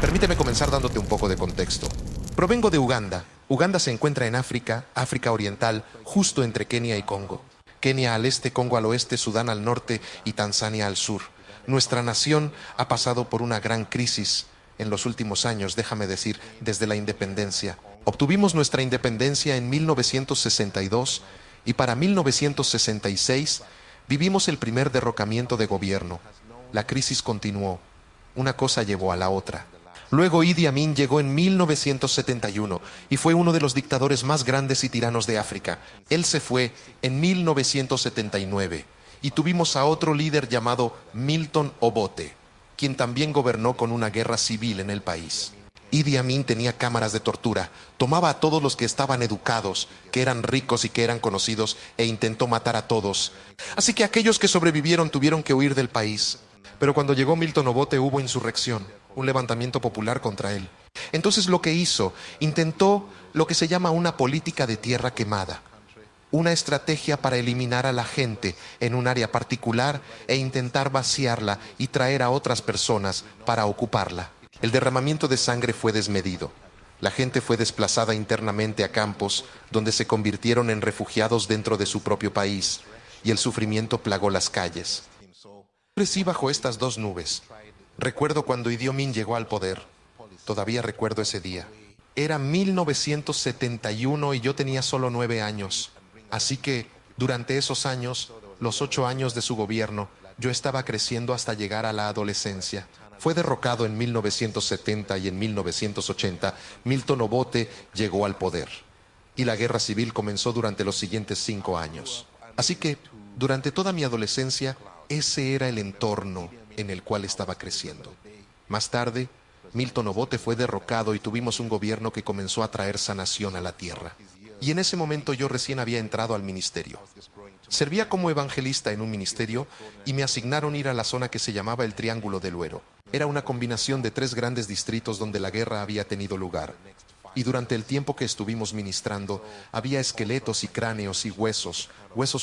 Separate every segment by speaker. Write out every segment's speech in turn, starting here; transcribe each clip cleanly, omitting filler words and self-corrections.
Speaker 1: Permíteme comenzar dándote un poco de contexto. Provengo de Uganda. Uganda se encuentra en África, África Oriental, justo entre Kenia y Congo. Kenia al este, Congo al oeste, Sudán al norte y Tanzania al sur. Nuestra nación ha pasado por una gran crisis en los últimos años, déjame decir, desde la independencia. Obtuvimos nuestra independencia en 1962 y para 1966 vivimos el primer derrocamiento de gobierno. La crisis continuó. Una cosa llevó a la otra. Luego Idi Amin llegó en 1971 y fue uno de los dictadores más grandes y tiranos de África. Él se fue en 1979 y tuvimos a otro líder llamado Milton Obote, quien también gobernó con una guerra civil en el país. Idi Amin tenía cámaras de tortura, tomaba a todos los que estaban educados, que eran ricos y que eran conocidos, e intentó matar a todos. Así que aquellos que sobrevivieron tuvieron que huir del país. Pero cuando llegó Milton Obote hubo insurrección, un levantamiento popular contra él. Entonces lo que hizo, intentó lo que se llama una política de tierra quemada. Una estrategia para eliminar a la gente en un área particular e intentar vaciarla y traer a otras personas para ocuparla. El derramamiento de sangre fue desmedido. La gente fue desplazada internamente a campos donde se convirtieron en refugiados dentro de su propio país y el sufrimiento plagó las calles. Crecí bajo estas dos nubes. Recuerdo cuando Idi Amin llegó al poder. Todavía recuerdo ese día. Era 1971 y yo tenía solo 9 años. Así que, durante esos años, los 8 años de su gobierno, yo estaba creciendo hasta llegar a la adolescencia. Fue derrocado en 1970 y en 1980, Milton Obote llegó al poder. Y la guerra civil comenzó durante los siguientes 5 años. Así que, durante toda mi adolescencia, ese era el entorno en el cual estaba creciendo. Más tarde, Milton Obote fue derrocado y tuvimos un gobierno que comenzó a traer sanación a la tierra. Y en ese momento yo recién había entrado al ministerio. Servía como evangelista en un ministerio y me asignaron ir a la zona que se llamaba el Triángulo del Duero. Era una combinación de 3 grandes distritos donde la guerra había tenido lugar. Y durante el tiempo que estuvimos ministrando, había esqueletos y cráneos y huesos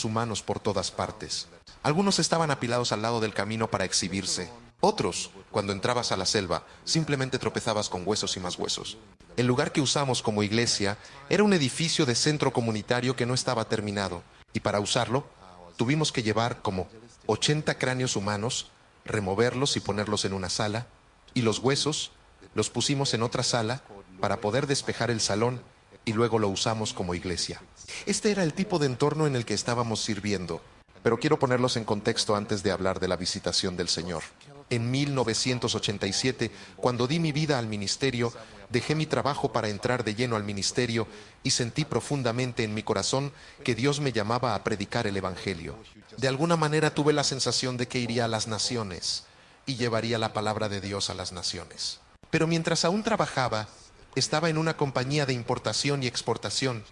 Speaker 1: humanos por todas partes. Algunos estaban apilados al lado del camino para exhibirse. Otros, cuando entrabas a la selva, simplemente tropezabas con huesos y más huesos. El lugar que usamos como iglesia era un edificio de centro comunitario que no estaba terminado. Y para usarlo, tuvimos que llevar como 80 cráneos humanos, removerlos y ponerlos en una sala, y los huesos los pusimos en otra sala para poder despejar el salón y luego lo usamos como iglesia. Este era el tipo de entorno en el que estábamos sirviendo, pero quiero ponerlos en contexto antes de hablar de la visitación del Señor. En 1987, cuando di mi vida al ministerio, dejé mi trabajo para entrar de lleno al ministerio y sentí profundamente en mi corazón que Dios me llamaba a predicar el Evangelio. De alguna manera tuve la sensación de que iría a las naciones y llevaría la palabra de Dios a las naciones. Pero mientras aún trabajaba, estaba en una compañía de importación y exportación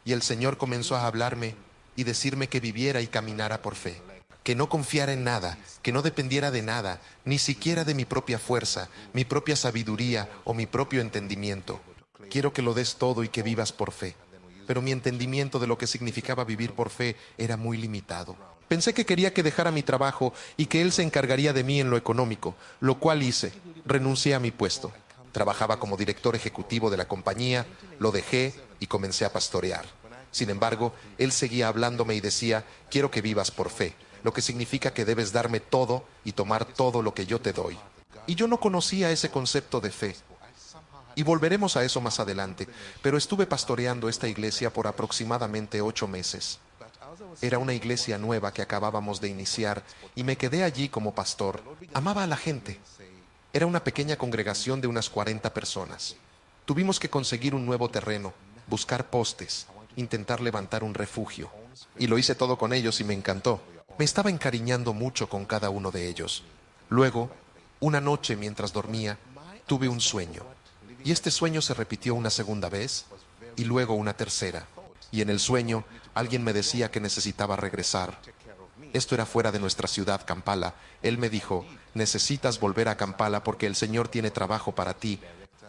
Speaker 1: y el Señor comenzó a hablarme y decirme que viviera y caminara por fe. Que no confiara en nada, que no dependiera de nada, ni siquiera de mi propia fuerza, mi propia sabiduría o mi propio entendimiento. Quiero que lo des todo y que vivas por fe. Pero mi entendimiento de lo que significaba vivir por fe era muy limitado. Pensé que quería que dejara mi trabajo y que Él se encargaría de mí en lo económico, lo cual hice. Renuncié a mi puesto. Trabajaba como director ejecutivo de la compañía, lo dejé y comencé a pastorear. Sin embargo, Él seguía hablándome y decía, quiero que vivas por fe, lo que significa que debes darme todo y tomar todo lo que yo te doy. Y yo no conocía ese concepto de fe. Y volveremos a eso más adelante, pero estuve pastoreando esta iglesia por aproximadamente 8 meses. Era una iglesia nueva que acabábamos de iniciar y me quedé allí como pastor. Amaba a la gente. Era una pequeña congregación de unas 40 personas. Tuvimos que conseguir un nuevo terreno, buscar postes, intentar levantar un refugio. Y lo hice todo con ellos y me encantó. Me estaba encariñando mucho con cada uno de ellos. Luego, una noche mientras dormía, tuve un sueño. Y este sueño se repitió una segunda vez y luego una tercera. Y en el sueño, alguien me decía que necesitaba regresar. Esto era fuera de nuestra ciudad, Kampala. Él me dijo, necesitas volver a Kampala porque el Señor tiene trabajo para ti.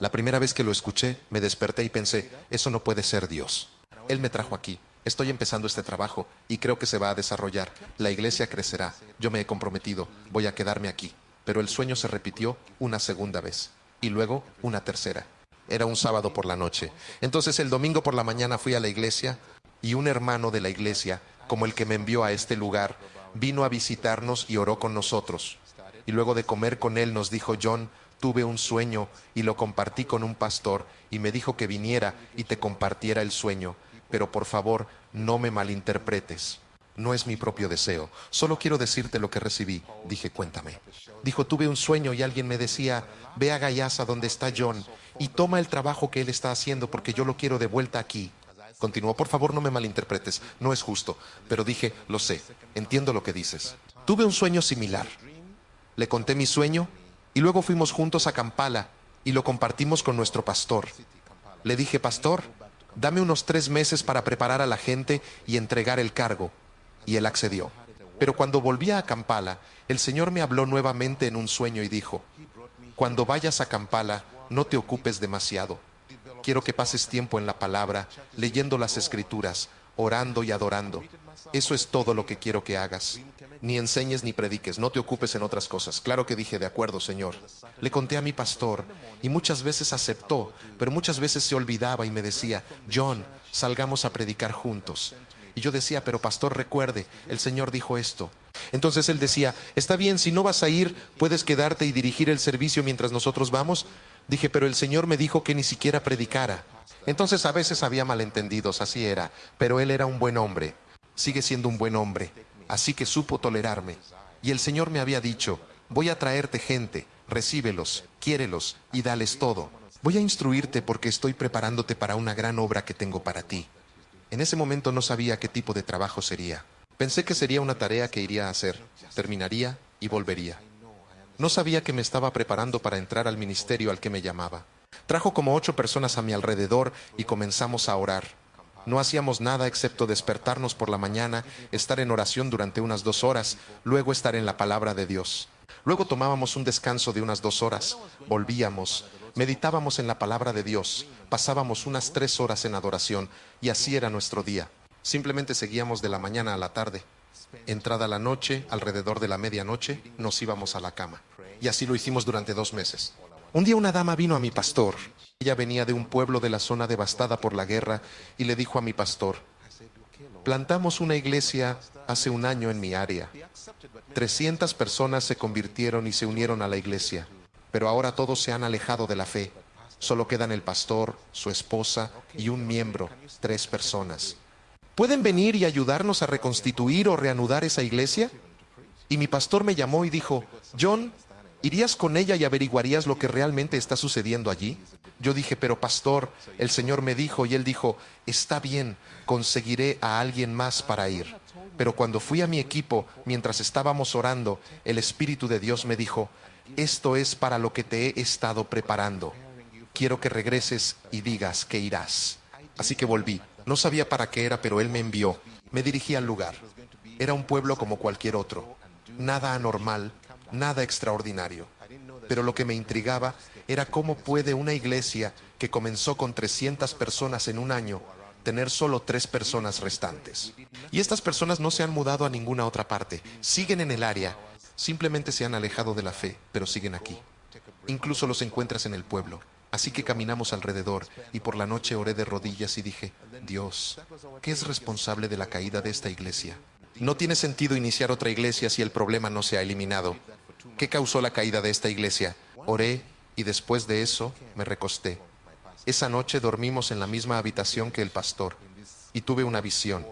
Speaker 1: La primera vez que lo escuché, me desperté y pensé, eso no puede ser Dios. Él me trajo aquí. Estoy empezando este trabajo y creo que se va a desarrollar. La iglesia crecerá. Yo me he comprometido. Voy a quedarme aquí. Pero el sueño se repitió una segunda vez. y luego una tercera. Era un sábado por la noche. Entonces el domingo por la mañana fui a la iglesia y un hermano de la iglesia, como el que me envió a este lugar, vino a visitarnos y oró con nosotros. Y luego de comer con él nos dijo: John, tuve un sueño y lo compartí con un pastor y me dijo que viniera y te compartiera el sueño, pero por favor no me malinterpretes. No es mi propio deseo, solo quiero decirte lo que recibí. Dije: cuéntame. Dijo: tuve un sueño y alguien me decía: ve a Gayasa donde está John y toma el trabajo que él está haciendo porque yo lo quiero de vuelta aquí. Continuó: por favor no me malinterpretes, no es justo. Pero dije: lo sé, entiendo lo que dices. Tuve un sueño similar. Le conté mi sueño y luego fuimos juntos a Kampala y lo compartimos con nuestro pastor. Le dije: pastor, dame unos 3 meses para preparar a la gente y entregar el cargo. Y él accedió. Pero cuando volví a Kampala, el Señor me habló nuevamente en un sueño y dijo: cuando vayas a Kampala, no te ocupes demasiado. Quiero que pases tiempo en la palabra, leyendo las escrituras, orando y adorando. Eso es todo lo que quiero que hagas. Ni enseñes ni prediques, no te ocupes en otras cosas. Claro que dije: de acuerdo, Señor. Le conté a mi pastor y muchas veces aceptó, pero muchas veces se olvidaba y me decía: John, salgamos a predicar juntos. Y yo decía: pero pastor, recuerde, el Señor dijo esto. Entonces él decía: está bien, si no vas a ir, puedes quedarte y dirigir el servicio mientras nosotros vamos. Dije: pero el Señor me dijo que ni siquiera predicara. Entonces a veces había malentendidos, así era, pero él era un buen hombre. Sigue siendo un buen hombre, así que supo tolerarme. Y el Señor me había dicho: voy a traerte gente, recíbelos, quiérelos y dales todo. Voy a instruirte porque estoy preparándote para una gran obra que tengo para ti. En ese momento no sabía qué tipo de trabajo sería. Pensé que sería una tarea que iría a hacer, terminaría y volvería. No sabía que me estaba preparando para entrar al ministerio al que me llamaba. Trajo como 8 personas a mi alrededor y comenzamos a orar. No hacíamos nada excepto despertarnos por la mañana, estar en oración durante unas 2 horas, luego estar en la palabra de Dios. Luego tomábamos un descanso de unas 2 horas, volvíamos, meditábamos en la palabra de Dios, pasábamos unas 3 horas en adoración y así era nuestro día. Simplemente seguíamos de la mañana a la tarde. Entrada la noche, alrededor de la medianoche, nos íbamos a la cama. Y así lo hicimos durante 2 meses. Un día una dama vino a mi pastor. Ella venía de un pueblo de la zona devastada por la guerra y le dijo a mi pastor: plantamos una iglesia hace un año en mi área. 300 personas se convirtieron y se unieron a la iglesia, pero ahora todos se han alejado de la fe. Solo quedan el pastor, su esposa y un miembro, 3 personas. ¿Pueden venir y ayudarnos a reconstituir o reanudar esa iglesia? Y mi pastor me llamó y dijo: John, ¿irías con ella y averiguarías lo que realmente está sucediendo allí? Yo dije: pero pastor, el Señor me dijo. Y él dijo: está bien, conseguiré a alguien más para ir. Pero cuando fui a mi equipo, mientras estábamos orando, el Espíritu de Dios me dijo: esto es para lo que te he estado preparando. Quiero que regreses y digas que irás. Así que volví. No sabía para qué era, pero él me envió. Me dirigí al lugar. Era un pueblo como cualquier otro. Nada anormal, nada extraordinario. Pero lo que me intrigaba era cómo puede una iglesia que comenzó con 300 personas en un año tener solo 3 personas restantes. Y estas personas no se han mudado a ninguna otra parte. Siguen en el área. Simplemente se han alejado de la fe, pero siguen aquí. Incluso los encuentras en el pueblo. Así que caminamos alrededor y por la noche oré de rodillas y dije: Dios, ¿qué es responsable de la caída de esta iglesia? No tiene sentido iniciar otra iglesia si el problema no se ha eliminado. ¿Qué causó la caída de esta iglesia? Oré y después de eso me recosté. Esa noche dormimos en la misma habitación que el pastor y tuve una visión.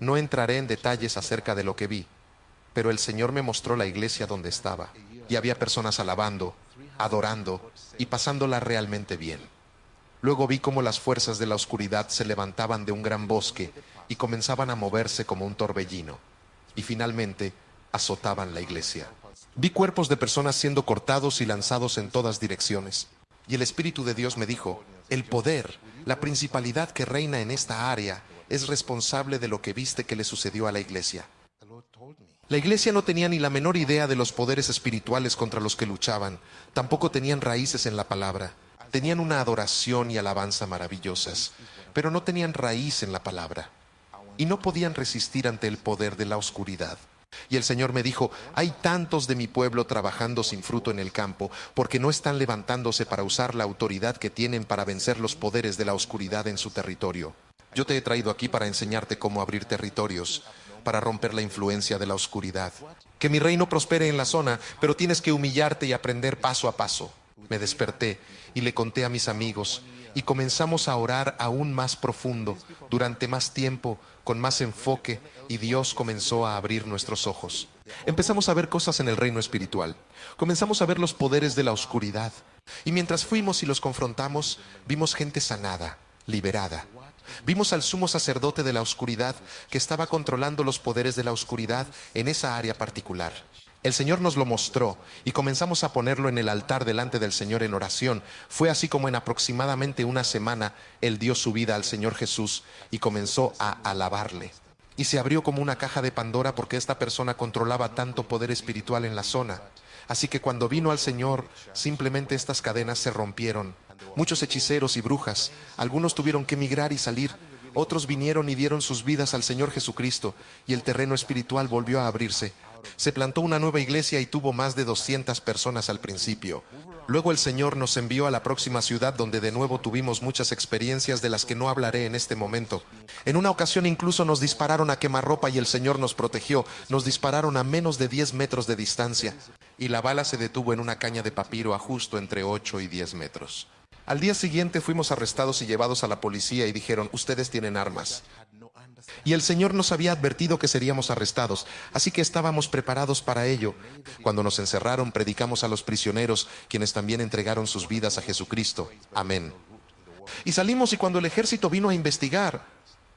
Speaker 1: No entraré en detalles acerca de lo que vi, pero el Señor me mostró la iglesia donde estaba y había personas alabando, adorando y pasándola realmente bien. Luego vi cómo las fuerzas de la oscuridad se levantaban de un gran bosque y comenzaban a moverse como un torbellino, y finalmente azotaban la iglesia. Vi cuerpos de personas siendo cortados y lanzados en todas direcciones, y el Espíritu de Dios me dijo: el poder, la principalidad que reina en esta área, es responsable de lo que viste que le sucedió a la iglesia. La iglesia no tenía ni la menor idea de los poderes espirituales contra los que luchaban, tampoco tenían raíces en la palabra. Tenían una adoración y alabanza maravillosas, pero no tenían raíz en la palabra. Y no podían resistir ante el poder de la oscuridad. Y el Señor me dijo, hay tantos de mi pueblo trabajando sin fruto en el campo, porque no están levantándose para usar la autoridad que tienen para vencer los poderes de la oscuridad en su territorio. Yo te he traído aquí para enseñarte cómo abrir territorios, para romper la influencia de la oscuridad. Que mi reino prospere en la zona, pero tienes que humillarte y aprender paso a paso. Me desperté y le conté a mis amigos, y comenzamos a orar aún más profundo, durante más tiempo, con más enfoque, y Dios comenzó a abrir nuestros ojos. Empezamos a ver cosas en el reino espiritual. Comenzamos a ver los poderes de la oscuridad. Y mientras fuimos y los confrontamos, vimos gente sanada, liberada. Vimos al sumo sacerdote de la oscuridad que estaba controlando los poderes de la oscuridad en esa área particular. El Señor nos lo mostró y comenzamos a ponerlo en el altar delante del Señor en oración. Fue así como en aproximadamente una semana Él dio su vida al Señor Jesús y comenzó a alabarle. Y se abrió como una caja de Pandora porque esta persona controlaba tanto poder espiritual en la zona. Así que cuando vino al Señor, simplemente estas cadenas se rompieron. Muchos hechiceros y brujas, algunos tuvieron que emigrar y salir. Otros vinieron y dieron sus vidas al Señor Jesucristo y el terreno espiritual volvió a abrirse. Se plantó una nueva iglesia y tuvo más de 200 personas al principio. Luego el Señor nos envió a la próxima ciudad donde de nuevo tuvimos muchas experiencias de las que no hablaré en este momento. En una ocasión incluso nos dispararon a quemarropa y el Señor nos protegió. Nos dispararon a menos de 10 metros de distancia y la bala se detuvo en una caña de papiro a justo entre 8 y 10 metros. Al día siguiente fuimos arrestados y llevados a la policía y dijeron, ustedes tienen armas. Y el Señor nos había advertido que seríamos arrestados, así que estábamos preparados para ello. Cuando nos encerraron, predicamos a los prisioneros, quienes también entregaron sus vidas a Jesucristo. Amén. Y salimos y cuando el ejército vino a investigar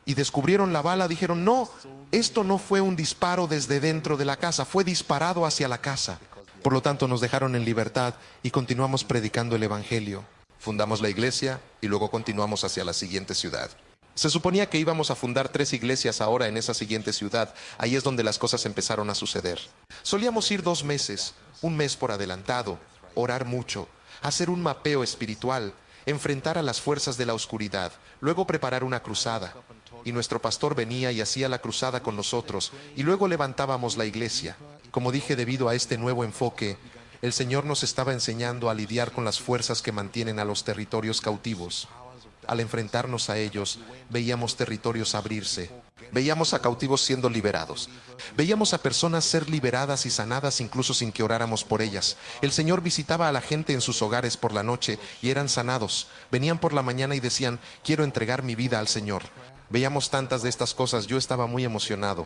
Speaker 1: y descubrieron la bala, dijeron, no, esto no fue un disparo desde dentro de la casa, fue disparado hacia la casa. Por lo tanto, nos dejaron en libertad y continuamos predicando el Evangelio. Fundamos la iglesia y luego continuamos hacia la siguiente ciudad. Se suponía que íbamos a fundar 3 iglesias ahora en esa siguiente ciudad. Ahí es donde las cosas empezaron a suceder. Solíamos ir 2 meses, un mes por adelantado, orar mucho, hacer un mapeo espiritual, enfrentar a las fuerzas de la oscuridad, luego preparar una cruzada. Y nuestro pastor venía y hacía la cruzada con nosotros, y luego levantábamos la iglesia. Como dije, debido a este nuevo enfoque, el Señor nos estaba enseñando a lidiar con las fuerzas que mantienen a los territorios cautivos. Al enfrentarnos a ellos, veíamos territorios abrirse, veíamos a cautivos siendo liberados, veíamos a personas ser liberadas y sanadas incluso sin que oráramos por ellas. El Señor visitaba a la gente en sus hogares por la noche y eran sanados. Venían por la mañana y decían, quiero entregar mi vida al Señor. Veíamos tantas de estas cosas, yo estaba muy emocionado.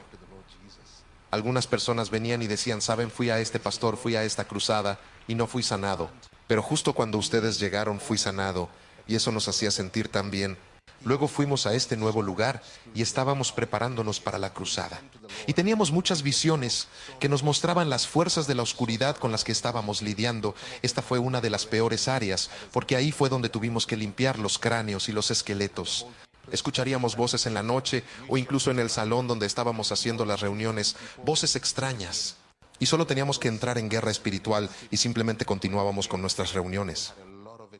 Speaker 1: Algunas personas venían y decían, saben, fui a este pastor, fui a esta cruzada y no fui sanado. Pero justo cuando ustedes llegaron fui sanado. Y eso nos hacía sentir tan bien. Luego fuimos a este nuevo lugar y estábamos preparándonos para la cruzada. Y teníamos muchas visiones que nos mostraban las fuerzas de la oscuridad con las que estábamos lidiando. Esta fue una de las peores áreas, porque ahí fue donde tuvimos que limpiar los cráneos y los esqueletos. Escucharíamos voces en la noche o incluso en el salón donde estábamos haciendo las reuniones, voces extrañas. Y solo teníamos que entrar en guerra espiritual y simplemente continuábamos con nuestras reuniones.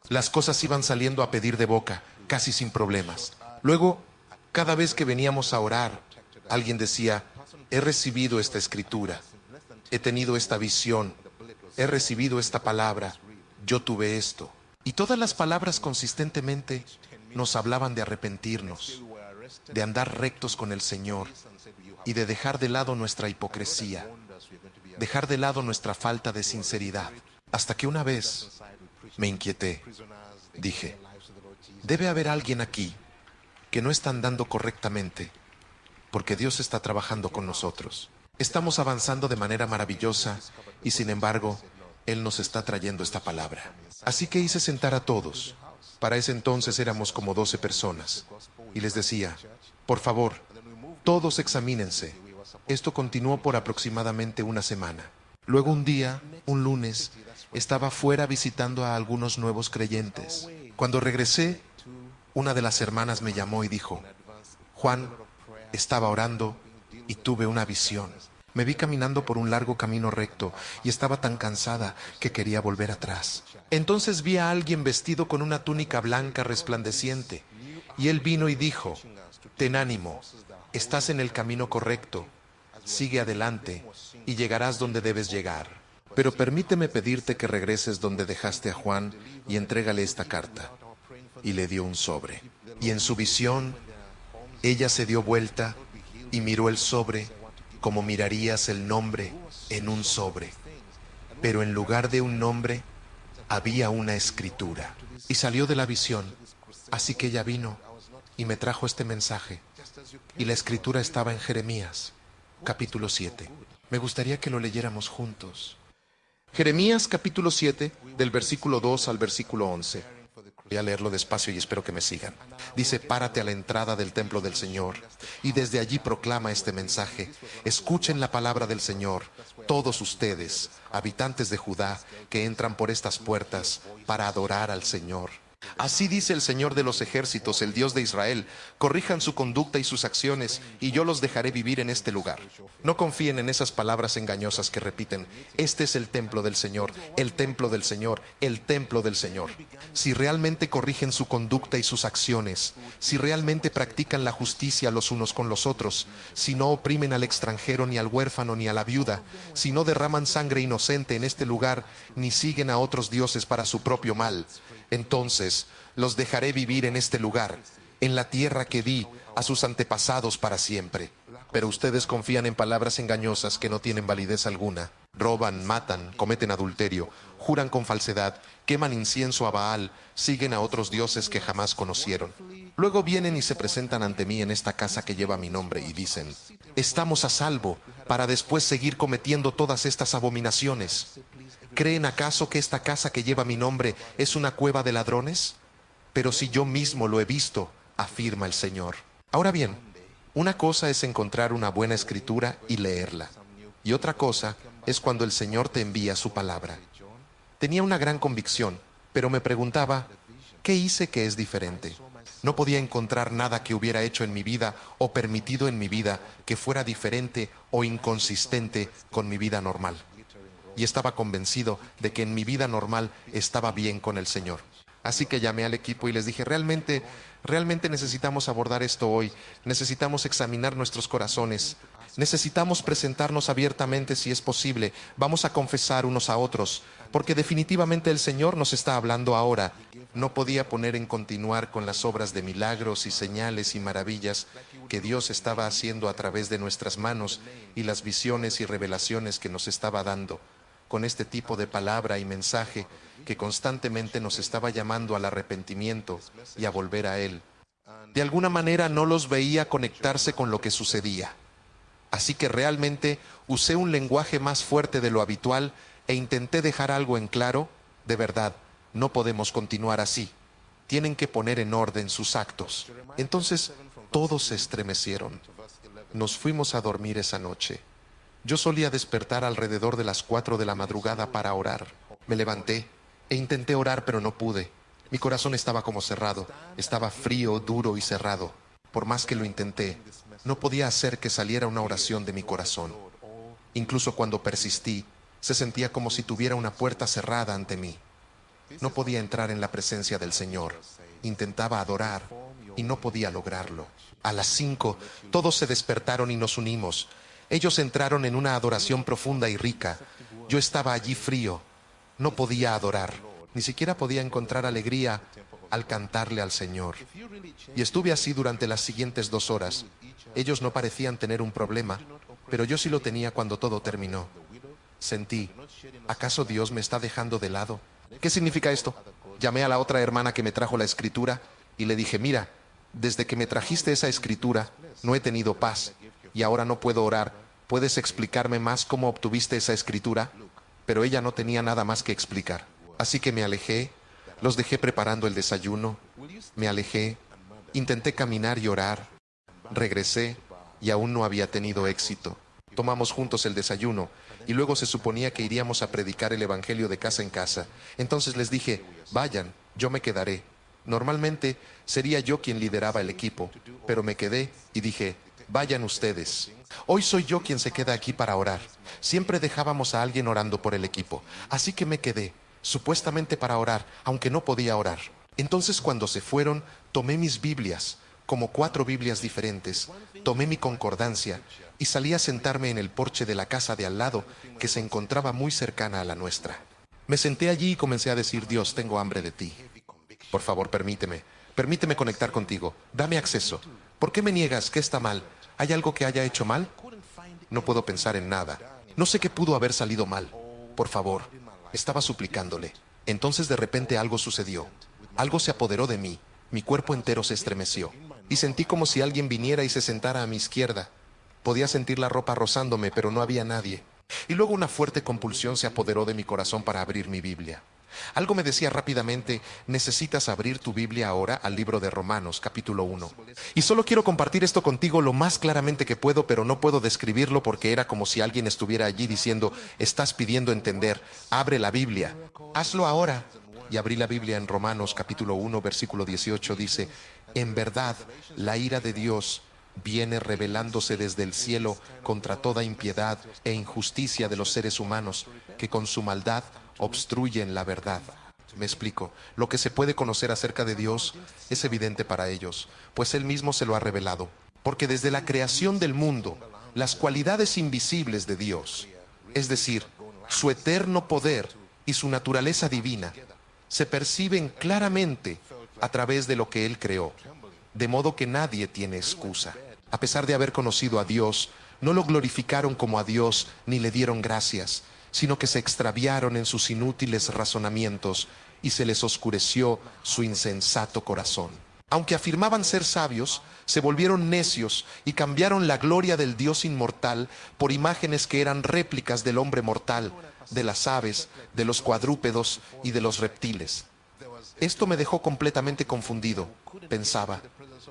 Speaker 1: Las cosas iban saliendo a pedir de boca, casi sin problemas. Luego, cada vez que veníamos a orar, alguien decía, he recibido esta escritura, he tenido esta visión, he recibido esta palabra, yo tuve esto. Y todas las palabras consistentemente nos hablaban de arrepentirnos, de andar rectos con el Señor y de dejar de lado nuestra hipocresía, dejar de lado nuestra falta de sinceridad. Hasta que una vez me inquieté. Dije, debe haber alguien aquí que no está andando correctamente, porque Dios está trabajando con nosotros. Estamos avanzando de manera maravillosa y sin embargo, Él nos está trayendo esta palabra. Así que hice sentar a todos. Para ese entonces éramos como 12 personas. Y les decía, por favor, todos examínense. Esto continuó por aproximadamente una semana. Luego un día, un lunes, estaba fuera visitando a algunos nuevos creyentes. Cuando regresé, una de las hermanas me llamó y dijo, Juan, estaba orando y tuve una visión. Me vi caminando por un largo camino recto y estaba tan cansada que quería volver atrás. Entonces vi a alguien vestido con una túnica blanca resplandeciente y él vino y dijo, ten ánimo, estás en el camino correcto. sigue adelante y llegarás donde debes llegar. Pero permíteme pedirte que regreses donde dejaste a Juan y entrégale esta carta. Y le dio un sobre. Y en su visión, ella se dio vuelta y miró el sobre como mirarías el nombre en un sobre. Pero en lugar de un nombre, había una escritura. Y salió de la visión. Así que ella vino y me trajo este mensaje. Y la escritura estaba en Jeremías, capítulo 7. Me gustaría que lo leyéramos juntos. Jeremías, capítulo 7, del versículo 2 al versículo 11. Voy a leerlo despacio y espero que me sigan. Dice: párate a la entrada del templo del Señor, y desde allí proclama este mensaje. Escuchen la palabra del Señor, todos ustedes, habitantes de Judá, que entran por estas puertas para adorar al Señor. Así dice el Señor de los ejércitos, el Dios de Israel: corrijan su conducta y sus acciones, y yo los dejaré vivir en este lugar. No confíen en esas palabras engañosas que repiten: este es el templo del Señor, el templo del Señor, el templo del Señor. Si realmente corrigen su conducta y sus acciones, si realmente practican la justicia los unos con los otros, si no oprimen al extranjero, ni al huérfano, ni a la viuda, si no derraman sangre inocente en este lugar, ni siguen a otros dioses para su propio mal, entonces los dejaré vivir en este lugar, en la tierra que di a sus antepasados para siempre. Pero ustedes confían en palabras engañosas que no tienen validez alguna. Roban, matan, cometen adulterio, juran con falsedad, queman incienso a Baal, siguen a otros dioses que jamás conocieron. Luego vienen y se presentan ante mí en esta casa que lleva mi nombre y dicen: estamos a salvo, para después seguir cometiendo todas estas abominaciones. ¿Creen acaso que esta casa que lleva mi nombre es una cueva de ladrones? Pero si yo mismo lo he visto, afirma el Señor. Ahora bien, una cosa es encontrar una buena escritura y leerla, y otra cosa es cuando el Señor te envía su palabra. Tenía una gran convicción, pero me preguntaba: ¿qué hice que es diferente? No podía encontrar nada que hubiera hecho en mi vida o permitido en mi vida que fuera diferente o inconsistente con mi vida normal. Y estaba convencido de que en mi vida normal estaba bien con el Señor. Así que llamé al equipo y les dije: realmente necesitamos abordar esto hoy. Necesitamos examinar nuestros corazones. Necesitamos presentarnos abiertamente si es posible. Vamos a confesar unos a otros, porque definitivamente el Señor nos está hablando ahora. No podía poner en continuar con las obras de milagros y señales y maravillas que Dios estaba haciendo a través de nuestras manos y las visiones y revelaciones que nos estaba dando, con este tipo de palabra y mensaje que constantemente nos estaba llamando al arrepentimiento y a volver a Él. De alguna manera no los veía conectarse con lo que sucedía. Así que realmente usé un lenguaje más fuerte de lo habitual e intenté dejar algo en claro: de verdad, no podemos continuar así. Tienen que poner en orden sus actos. Entonces todos se estremecieron. Nos fuimos a dormir esa noche. Yo solía despertar alrededor de las 4 de la madrugada para orar. Me levanté e intenté orar, pero no pude. Mi corazón estaba como cerrado, estaba frío, duro y cerrado. Por más que lo intenté, no podía hacer que saliera una oración de mi corazón. Incluso cuando persistí, se sentía como si tuviera una puerta cerrada ante mí. No podía entrar en la presencia del Señor. Intentaba adorar y no podía lograrlo. A las 5, todos se despertaron y nos unimos. Ellos entraron en una adoración profunda y rica. Yo estaba allí frío. No podía adorar. Ni siquiera podía encontrar alegría al cantarle al Señor. Y estuve así durante las siguientes 2 horas. Ellos no parecían tener un problema, pero yo sí lo tenía cuando todo terminó. Sentí: ¿acaso Dios me está dejando de lado? ¿Qué significa esto? Llamé a la otra hermana que me trajo la escritura y le dije: mira, desde que me trajiste esa escritura, no he tenido paz y ahora no puedo orar. ¿Puedes explicarme más cómo obtuviste esa escritura? Pero ella no tenía nada más que explicar. Así que me alejé, los dejé preparando el desayuno, me alejé, intenté caminar y orar, regresé y aún no había tenido éxito. Tomamos juntos el desayuno y luego se suponía que iríamos a predicar el evangelio de casa en casa. Entonces les dije: vayan, yo me quedaré. Normalmente sería yo quien lideraba el equipo, pero me quedé y dije: vayan ustedes. Hoy soy yo quien se queda aquí para orar. Siempre dejábamos a alguien orando por el equipo, así que me quedé, supuestamente para orar, aunque no podía orar. Entonces cuando se fueron, tomé mis Biblias, como 4 Biblias diferentes, tomé mi concordancia y salí a sentarme en el porche de la casa de al lado, que se encontraba muy cercana a la nuestra. Me senté allí y comencé a decir: Dios, tengo hambre de ti. Por favor, permíteme conectar contigo. Dame acceso. ¿Por qué me niegas? ¿Qué está mal? ¿Hay algo que haya hecho mal? No puedo pensar en nada. No sé qué pudo haber salido mal. Por favor, estaba suplicándole. Entonces de repente algo sucedió. Algo se apoderó de mí. Mi cuerpo entero se estremeció. Y sentí como si alguien viniera y se sentara a mi izquierda. Podía sentir la ropa rozándome, pero no había nadie. Y luego una fuerte compulsión se apoderó de mi corazón para abrir mi Biblia. Algo me decía rápidamente: necesitas abrir tu Biblia ahora al libro de Romanos, capítulo 1. Y solo quiero compartir esto contigo lo más claramente que puedo, pero no puedo describirlo porque era como si alguien estuviera allí diciendo: estás pidiendo entender, abre la Biblia, hazlo ahora. Y abrí la Biblia en Romanos, capítulo 1, versículo 18, dice: en verdad, la ira de Dios viene revelándose desde el cielo contra toda impiedad e injusticia de los seres humanos, que con su maldad obstruyen la verdad. Me explico. Lo que se puede conocer acerca de Dios es evidente para ellos, pues Él mismo se lo ha revelado. Porque desde la creación del mundo, las cualidades invisibles de Dios, es decir, su eterno poder y su naturaleza divina, se perciben claramente a través de lo que Él creó. De modo que nadie tiene excusa. A pesar de haber conocido a Dios, no lo glorificaron como a Dios ni le dieron gracias, sino que se extraviaron en sus inútiles razonamientos y se les oscureció su insensato corazón. Aunque afirmaban ser sabios, se volvieron necios y cambiaron la gloria del Dios inmortal por imágenes que eran réplicas del hombre mortal, de las aves, de los cuadrúpedos y de los reptiles. Esto me dejó completamente confundido. Pensaba: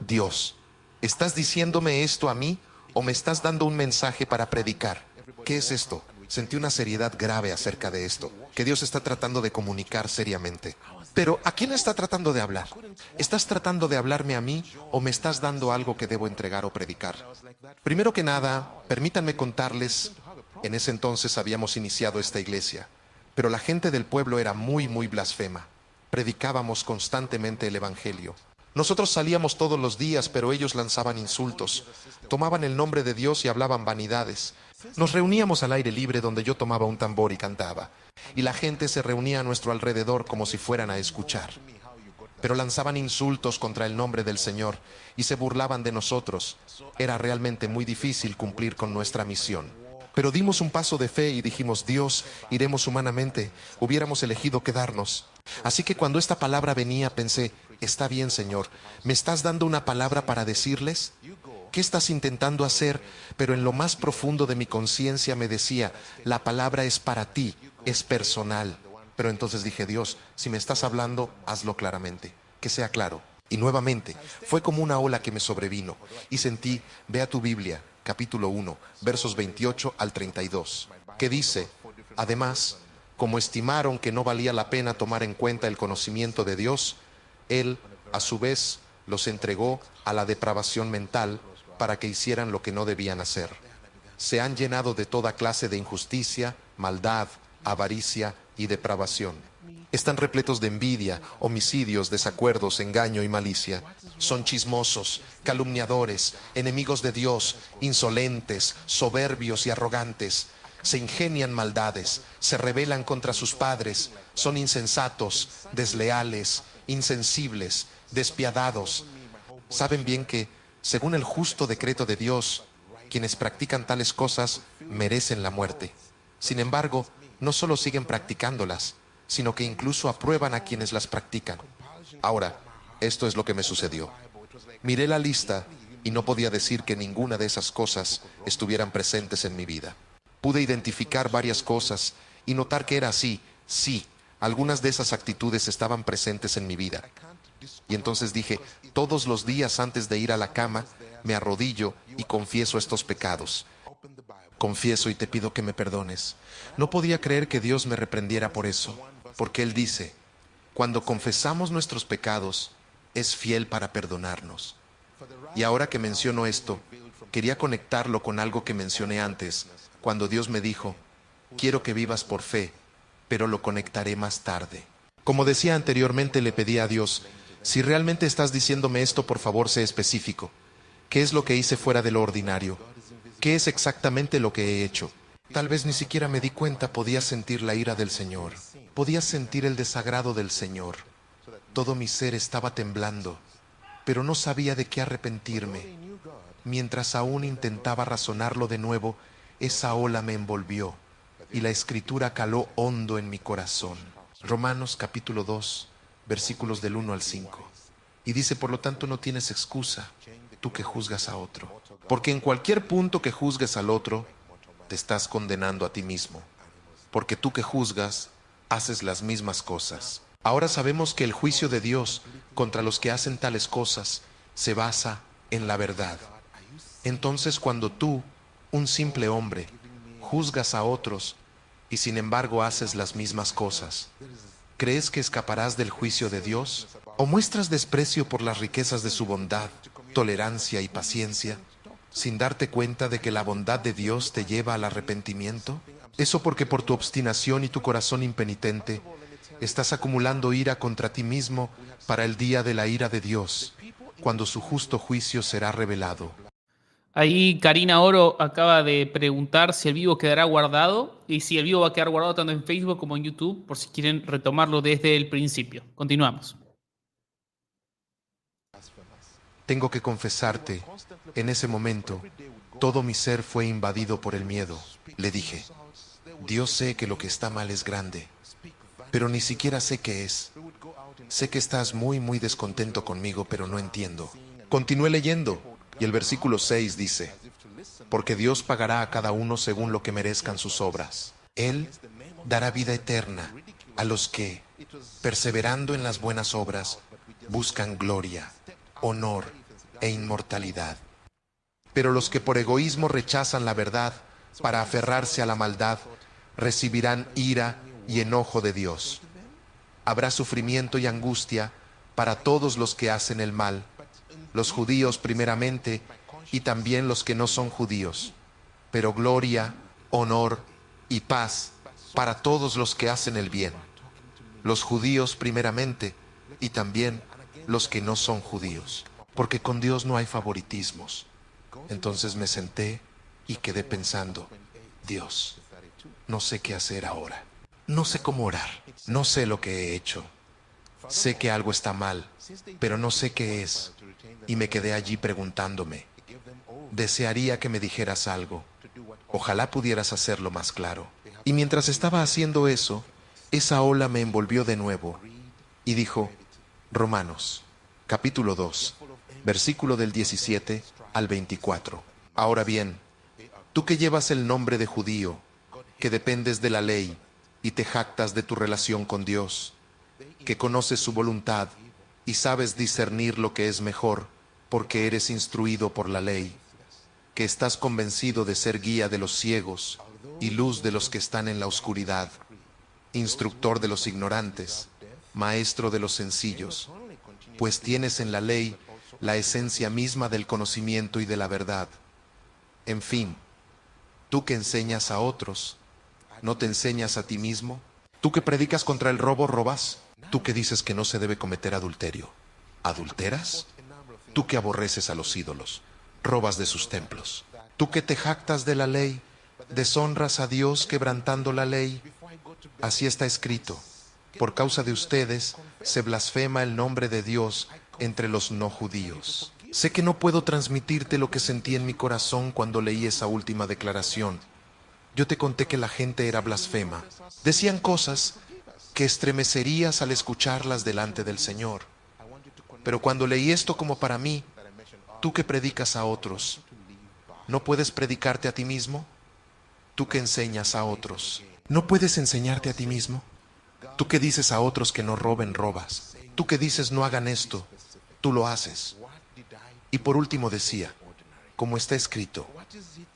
Speaker 1: Dios, ¿estás diciéndome esto a mí o me estás dando un mensaje para predicar? ¿Qué es esto? Sentí una seriedad grave acerca de esto, que Dios está tratando de comunicar seriamente. Pero ¿a quién está tratando de hablar? ¿Estás tratando de hablarme a mí o me estás dando algo que debo entregar o predicar? Primero que nada, permítanme contarles, en ese entonces habíamos iniciado esta iglesia, pero la gente del pueblo era muy blasfema. Predicábamos constantemente el evangelio. Nosotros salíamos todos los días, pero ellos lanzaban insultos, tomaban el nombre de Dios y hablaban vanidades. Nos reuníamos al aire libre, donde yo tomaba un tambor y cantaba, y la gente se reunía a nuestro alrededor como si fueran a escuchar. Pero lanzaban insultos contra el nombre del Señor y se burlaban de nosotros. Era realmente muy difícil cumplir con nuestra misión. Pero dimos un paso de fe y dijimos: Dios, iremos humanamente, hubiéramos elegido quedarnos. Así que cuando esta palabra venía, pensé: está bien, Señor, ¿me estás dando una palabra para decirles? ¿Qué estás intentando hacer? Pero en lo más profundo de mi conciencia me decía: la palabra es para ti, es personal. Pero entonces dije: Dios, si me estás hablando, hazlo claramente, que sea claro. Y nuevamente, fue como una ola que me sobrevino, y sentí: ve a tu Biblia, capítulo 1, versos 28 al 32, que dice: además, como estimaron que no valía la pena tomar en cuenta el conocimiento de Dios, Él, a su vez, los entregó a la depravación mental para que hicieran lo que no debían hacer. Se han llenado de toda clase de injusticia, maldad, avaricia y depravación. Están repletos de envidia, homicidios, desacuerdos, engaño y malicia. Son chismosos, calumniadores, enemigos de Dios, insolentes, soberbios y arrogantes. Se ingenian maldades, se rebelan contra sus padres, son insensatos, desleales, insensibles, despiadados. Saben bien que, según el justo decreto de Dios, quienes practican tales cosas merecen la muerte. Sin embargo, no solo siguen practicándolas, sino que incluso aprueban a quienes las practican. Ahora, esto es lo que me sucedió. Miré la lista y no podía decir que ninguna de esas cosas estuvieran presentes en mi vida. Pude identificar varias cosas y notar que era así. Sí, algunas de esas actitudes estaban presentes en mi vida. Y entonces dije: todos los días antes de ir a la cama, me arrodillo y confieso estos pecados. Confieso y te pido que me perdones. No podía creer que Dios me reprendiera por eso, porque Él dice: cuando confesamos nuestros pecados, es fiel para perdonarnos. Y ahora que menciono esto, quería conectarlo con algo que mencioné antes, cuando Dios me dijo: quiero que vivas por fe, pero lo conectaré más tarde. Como decía anteriormente, le pedí a Dios: si realmente estás diciéndome esto, por favor, sé específico. ¿Qué es lo que hice fuera de lo ordinario? ¿Qué es exactamente lo que he hecho? Tal vez ni siquiera me di cuenta, podía sentir la ira del Señor. Podía sentir el desagrado del Señor. Todo mi ser estaba temblando, pero no sabía de qué arrepentirme. Mientras aún intentaba razonarlo de nuevo, esa ola me envolvió y la escritura caló hondo en mi corazón. Romanos capítulo 2, versículos del 1 al 5. Y dice, por lo tanto, no tienes excusa, tú que juzgas a otro. Porque en cualquier punto que juzgues al otro, te estás condenando a ti mismo. Porque tú que juzgas, haces las mismas cosas. Ahora sabemos que el juicio de Dios contra los que hacen tales cosas se basa en la verdad. Entonces, cuando tú, un simple hombre, juzgas a otros y sin embargo haces las mismas cosas, ¿crees que escaparás del juicio de Dios? ¿O muestras desprecio por las riquezas de su bondad, tolerancia y paciencia, sin darte cuenta de que la bondad de Dios te lleva al arrepentimiento? Eso porque por tu obstinación y tu corazón impenitente, estás acumulando ira contra ti mismo para el día de la ira de Dios, cuando su justo juicio será revelado.
Speaker 2: Ahí Karina Oro acaba de preguntar si el vivo quedará guardado y si el vivo va a quedar guardado tanto en Facebook como en YouTube, por si quieren retomarlo desde el principio. Continuamos.
Speaker 1: Tengo que confesarte, en ese momento, todo mi ser fue invadido por el miedo. Le dije, Dios, sé que lo que está mal es grande, pero ni siquiera sé qué es. Sé que estás muy descontento conmigo, pero no entiendo. Continué leyendo, y el versículo 6 dice, porque Dios pagará a cada uno según lo que merezcan sus obras. Él dará vida eterna a los que, perseverando en las buenas obras, buscan gloria, honor e inmortalidad. Pero los que por egoísmo rechazan la verdad para aferrarse a la maldad, recibirán ira y enojo de Dios. Habrá sufrimiento y angustia para todos los que hacen el mal, los judíos primeramente y también los que no son judíos, pero gloria, honor y paz para todos los que hacen el bien, los judíos primeramente y también los que no son judíos, porque con Dios no hay favoritismos. Entonces me senté y quedé pensando, Dios, no sé qué hacer ahora, no sé cómo orar, no sé lo que he hecho, sé que algo está mal, pero no sé qué es, y me quedé allí preguntándome, desearía que me dijeras algo, ojalá pudieras hacerlo más claro. Y mientras estaba haciendo eso, esa ola me envolvió de nuevo y dijo, Romanos, capítulo 2, versículo del 17 al 24. Ahora bien, tú que llevas el nombre de judío, que dependes de la ley y te jactas de tu relación con Dios, que conoces su voluntad y sabes discernir lo que es mejor, porque eres instruido por la ley, que estás convencido de ser guía de los ciegos y luz de los que están en la oscuridad, instructor de los ignorantes, maestro de los sencillos, pues tienes en la ley la esencia misma del conocimiento y de la verdad. En fin, tú que enseñas a otros, ¿no te enseñas a ti mismo? Tú que predicas contra el robo, ¿robas? Tú que dices que no se debe cometer adulterio, ¿adulteras? Tú que aborreces a los ídolos, robas de sus templos. Tú que te jactas de la ley, deshonras a Dios quebrantando la ley. Así está escrito, por causa de ustedes se blasfema el nombre de Dios entre los no judíos. Sé que no puedo transmitirte lo que sentí en mi corazón cuando leí esa última declaración. Yo te conté que la gente era blasfema. Decían cosas que estremecerías al escucharlas delante del Señor. Pero cuando leí esto como para mí, tú que predicas a otros, ¿no puedes predicarte a ti mismo? Tú que enseñas a otros, ¿no puedes enseñarte a ti mismo? Tú que dices a otros que no roben, robas. Tú que dices no hagan esto, tú lo haces. Y por último decía, como está escrito,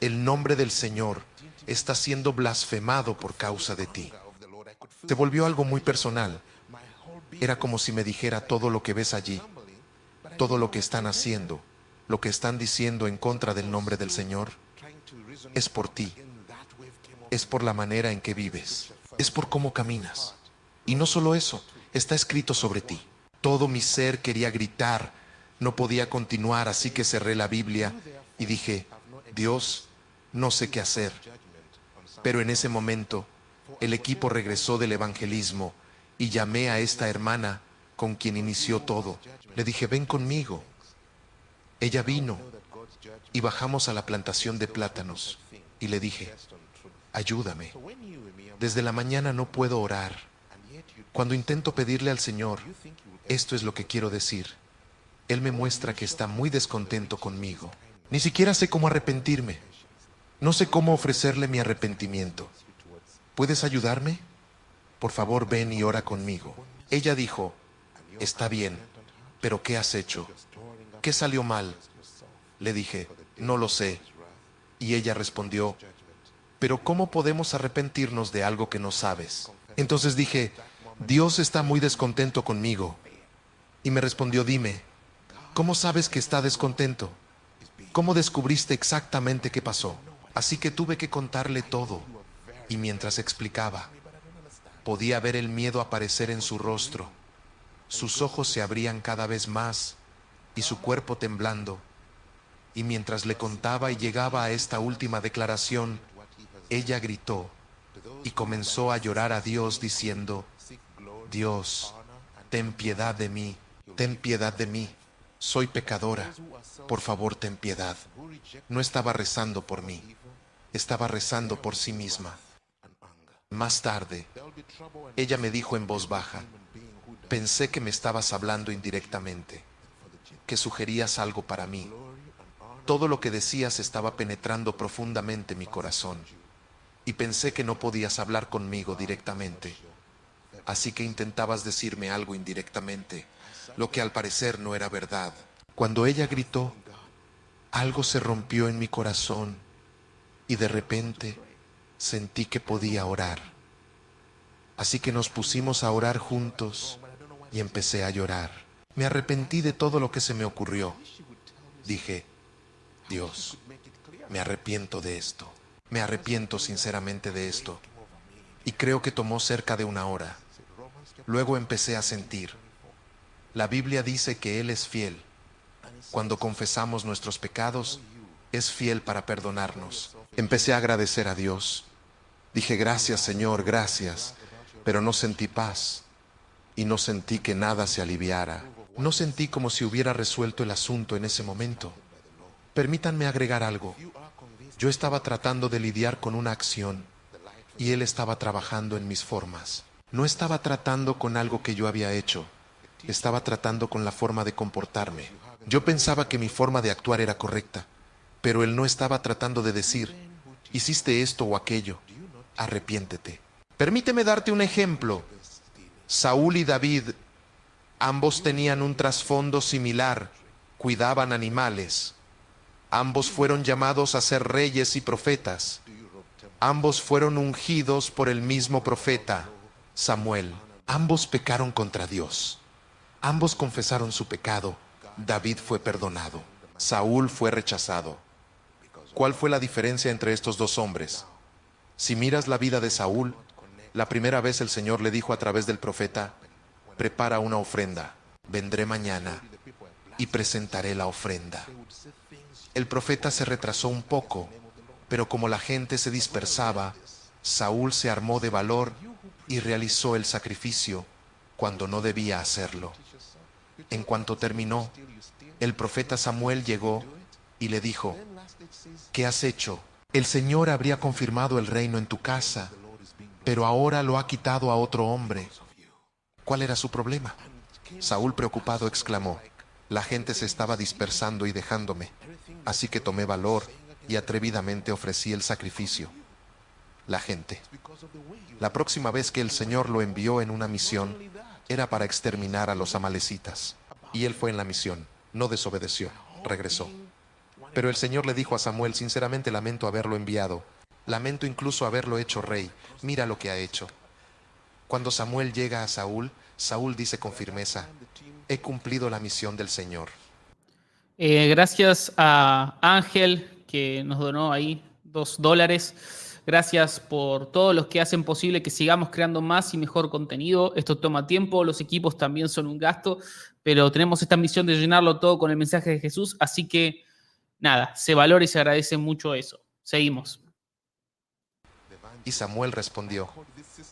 Speaker 1: el nombre del Señor está siendo blasfemado por causa de ti. Se volvió algo muy personal. Era como si me dijera todo lo que ves allí, todo lo que están haciendo, lo que están diciendo en contra del nombre del Señor, es por ti, es por la manera en que vives, es por cómo caminas. Y no solo eso, está escrito sobre ti. Todo mi ser quería gritar, no podía continuar, así que cerré la Biblia y dije, Dios, No sé qué hacer. Pero en ese momento, el equipo regresó del evangelismo y llamé a esta hermana con quien inició todo. Le dije, ven conmigo. Ella vino y bajamos a la plantación de plátanos y le dije, ayúdame. Desde la mañana no puedo orar. Cuando intento pedirle al Señor, esto es lo que quiero decir. Él me muestra que está muy descontento conmigo. Ni siquiera sé cómo arrepentirme. No sé cómo ofrecerle mi arrepentimiento. ¿Puedes ayudarme? Por favor, ven y ora conmigo. Ella dijo, está bien, pero ¿qué has hecho? ¿Qué salió mal? Le dije, no lo sé. Y ella respondió, pero ¿cómo podemos arrepentirnos de algo que no sabes? Entonces dije, Dios está muy descontento conmigo. Y me respondió, dime, ¿cómo sabes que está descontento? ¿Cómo descubriste exactamente qué pasó? Así que tuve que contarle todo. Y mientras explicaba, podía ver el miedo aparecer en su rostro. Sus ojos se abrían cada vez más y su cuerpo temblando. Y mientras le contaba y llegaba a esta última declaración, ella gritó y comenzó a llorar a Dios diciendo, Dios, ten piedad de mí, ten piedad de mí. Soy pecadora, por favor ten piedad. No estaba rezando por mí, estaba rezando por sí misma. Más tarde, ella me dijo en voz baja, pensé que me estabas hablando indirectamente, que sugerías algo para mí. Todo lo que decías estaba penetrando profundamente mi corazón, y pensé que no podías hablar conmigo directamente. Así que intentabas decirme algo indirectamente, lo que al parecer no era verdad. Cuando ella gritó, algo se rompió en mi corazón y de repente sentí que podía orar. Así que nos pusimos a orar juntos y empecé a llorar. Me arrepentí de todo lo que se me ocurrió. Dije, Dios, me arrepiento de esto. Me arrepiento sinceramente de esto. Y creo que tomó cerca de una hora. Luego empecé a sentir. La Biblia dice que Él es fiel. Cuando confesamos nuestros pecados, es fiel para perdonarnos. Empecé a agradecer a Dios. Dije, gracias Señor, gracias. Pero no sentí paz. Y no sentí que nada se aliviara. No sentí como si hubiera resuelto el asunto en ese momento. Permítanme agregar algo. Yo estaba tratando de lidiar con una acción y Él estaba trabajando en mis formas. No estaba tratando con algo que yo había hecho. Estaba tratando con la forma de comportarme. Yo pensaba que mi forma de actuar era correcta, pero Él no estaba tratando de decir, hiciste esto o aquello, arrepiéntete. Permíteme darte un ejemplo. Saúl y David, ambos tenían un trasfondo similar, cuidaban animales. Ambos fueron llamados a ser reyes y profetas. Ambos fueron ungidos por el mismo profeta, Samuel. Ambos pecaron contra Dios. Ambos confesaron su pecado. David fue perdonado. Saúl fue rechazado. ¿Cuál fue la diferencia entre estos dos hombres? Si miras la vida de Saúl, la primera vez el Señor le dijo a través del profeta, prepara una ofrenda, vendré mañana y presentaré la ofrenda. El profeta se retrasó un poco, pero como la gente se dispersaba, Saúl se armó de valor y realizó el sacrificio cuando no debía hacerlo. En cuanto terminó, el profeta Samuel llegó y le dijo, ¿qué has hecho? El Señor habría confirmado el reino en tu casa, pero ahora lo ha quitado a otro hombre. ¿Cuál era su problema? Saúl, preocupado, exclamó, la gente se estaba dispersando y dejándome, así que tomé valor y atrevidamente ofrecí el sacrificio. La gente. La próxima vez que el Señor lo envió en una misión, era para exterminar a los amalecitas. Y él fue en la misión, no desobedeció, regresó. Pero el Señor le dijo a Samuel, sinceramente lamento haberlo enviado. Lamento incluso haberlo hecho rey. Mira lo que ha hecho. Cuando Samuel llega a Saúl, Saúl dice con firmeza, he cumplido la misión del Señor.
Speaker 2: Gracias a Ángel, que nos donó ahí $2. Gracias por todos los que hacen posible que sigamos creando más y mejor contenido. Esto toma tiempo, los equipos también son un gasto, pero tenemos esta misión de llenarlo todo con el mensaje de Jesús, así que nada, se valora y se agradece mucho eso. Seguimos.
Speaker 1: Y Samuel respondió: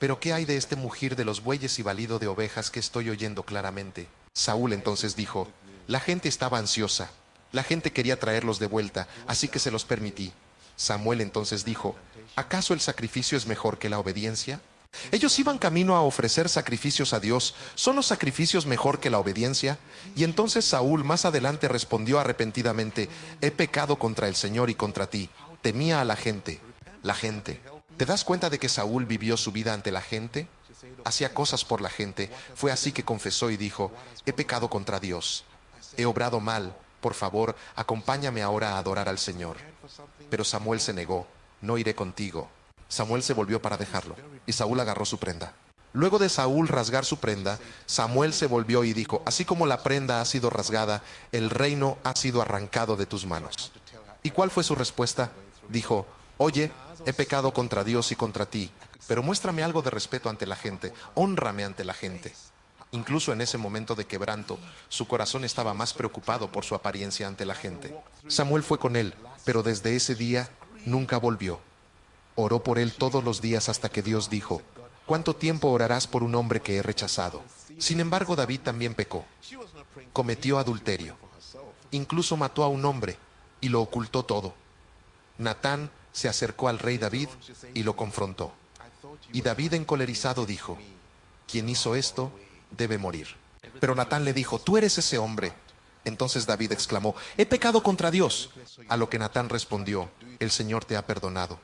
Speaker 1: ¿Pero qué hay de este mugir de los bueyes y balido de ovejas que estoy oyendo claramente? Saúl entonces dijo: La gente estaba ansiosa. La gente quería traerlos de vuelta, así que se los permití. Samuel entonces dijo: ¿Acaso el sacrificio es mejor que la obediencia? Ellos iban camino a ofrecer sacrificios a Dios. ¿Son los sacrificios mejor que la obediencia? Y entonces Saúl más adelante respondió arrepentidamente: He pecado contra el Señor y contra ti. Temía a la gente. La gente. ¿Te das cuenta de que Saúl vivió su vida ante la gente? Hacía cosas por la gente. Fue así que confesó y dijo: He pecado contra Dios. He obrado mal. Por favor, acompáñame ahora a adorar al Señor. Pero Samuel se negó: No iré contigo. Samuel se volvió para dejarlo, y Saúl agarró su prenda. Luego de Saúl rasgar su prenda, Samuel se volvió y dijo: Así como la prenda ha sido rasgada, el reino ha sido arrancado de tus manos. ¿Y cuál fue su respuesta? Dijo: Oye, he pecado contra Dios y contra ti, pero muéstrame algo de respeto ante la gente, hónrame ante la gente. Incluso en ese momento de quebranto, su corazón estaba más preocupado por su apariencia ante la gente. Samuel fue con él, pero desde ese día nunca volvió. Oró por él todos los días hasta que Dios dijo: ¿Cuánto tiempo orarás por un hombre que he rechazado? Sin embargo, David también pecó. Cometió adulterio. Incluso mató a un hombre y lo ocultó todo. Natán se acercó al rey David y lo confrontó. Y David, encolerizado, dijo: Quien hizo esto debe morir. Pero Natán le dijo: Tú eres ese hombre. Entonces David exclamó: He pecado contra Dios. A lo que Natán respondió: El Señor te ha perdonado.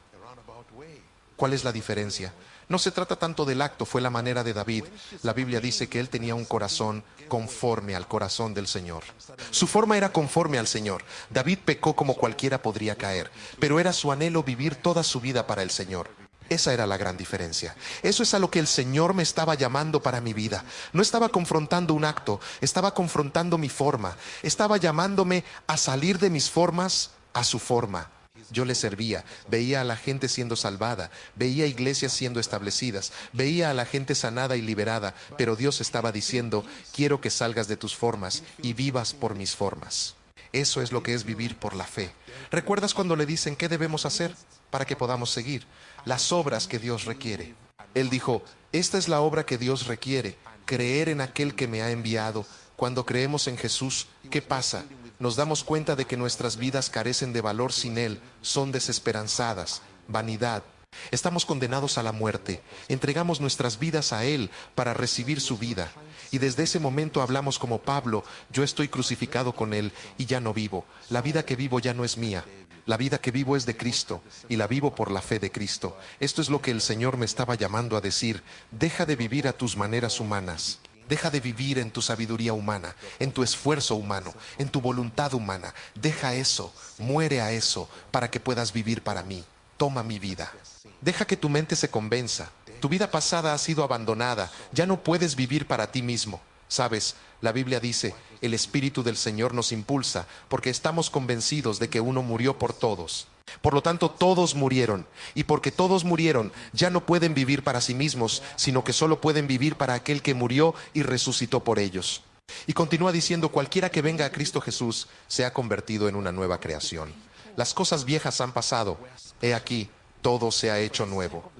Speaker 1: ¿Cuál es la diferencia? No se trata tanto del acto, fue la manera de David. La Biblia dice que él tenía un corazón conforme al corazón del Señor. Su forma era conforme al Señor. David pecó como cualquiera podría caer, pero era su anhelo vivir toda su vida para el Señor. Esa era la gran diferencia. Eso es a lo que el Señor me estaba llamando para mi vida. No estaba confrontando un acto, estaba confrontando mi forma. Estaba llamándome a salir de mis formas a su forma. Yo le servía, veía a la gente siendo salvada, veía iglesias siendo establecidas, veía a la gente sanada y liberada, pero Dios estaba diciendo: quiero que salgas de tus formas y vivas por mis formas. Eso es lo que es vivir por la fe. ¿Recuerdas cuando le dicen qué debemos hacer para que podamos seguir? Las obras que Dios requiere. Él dijo: esta es la obra que Dios requiere, creer en aquel que me ha enviado. Cuando creemos en Jesús, ¿qué pasa? Nos damos cuenta de que nuestras vidas carecen de valor sin Él, son desesperanzadas, vanidad. Estamos condenados a la muerte. Entregamos nuestras vidas a Él para recibir su vida. Y desde ese momento hablamos como Pablo: yo estoy crucificado con Él y ya no vivo. La vida que vivo ya no es mía. La vida que vivo es de Cristo y la vivo por la fe de Cristo. Esto es lo que el Señor me estaba llamando a decir: deja de vivir a tus maneras humanas. Deja de vivir en tu sabiduría humana, en tu esfuerzo humano, en tu voluntad humana. Deja eso, muere a eso, para que puedas vivir para mí. Toma mi vida. Deja que tu mente se convenza. Tu vida pasada ha sido abandonada. Ya no puedes vivir para ti mismo. Sabes, la Biblia dice: el Espíritu del Señor nos impulsa, porque estamos convencidos de que uno murió por todos. Por lo tanto, todos murieron, y porque todos murieron, ya no pueden vivir para sí mismos, sino que solo pueden vivir para aquel que murió y resucitó por ellos. Y continúa diciendo: cualquiera que venga a Cristo Jesús se ha convertido en una nueva creación. Las cosas viejas han pasado, he aquí, todo se ha hecho nuevo.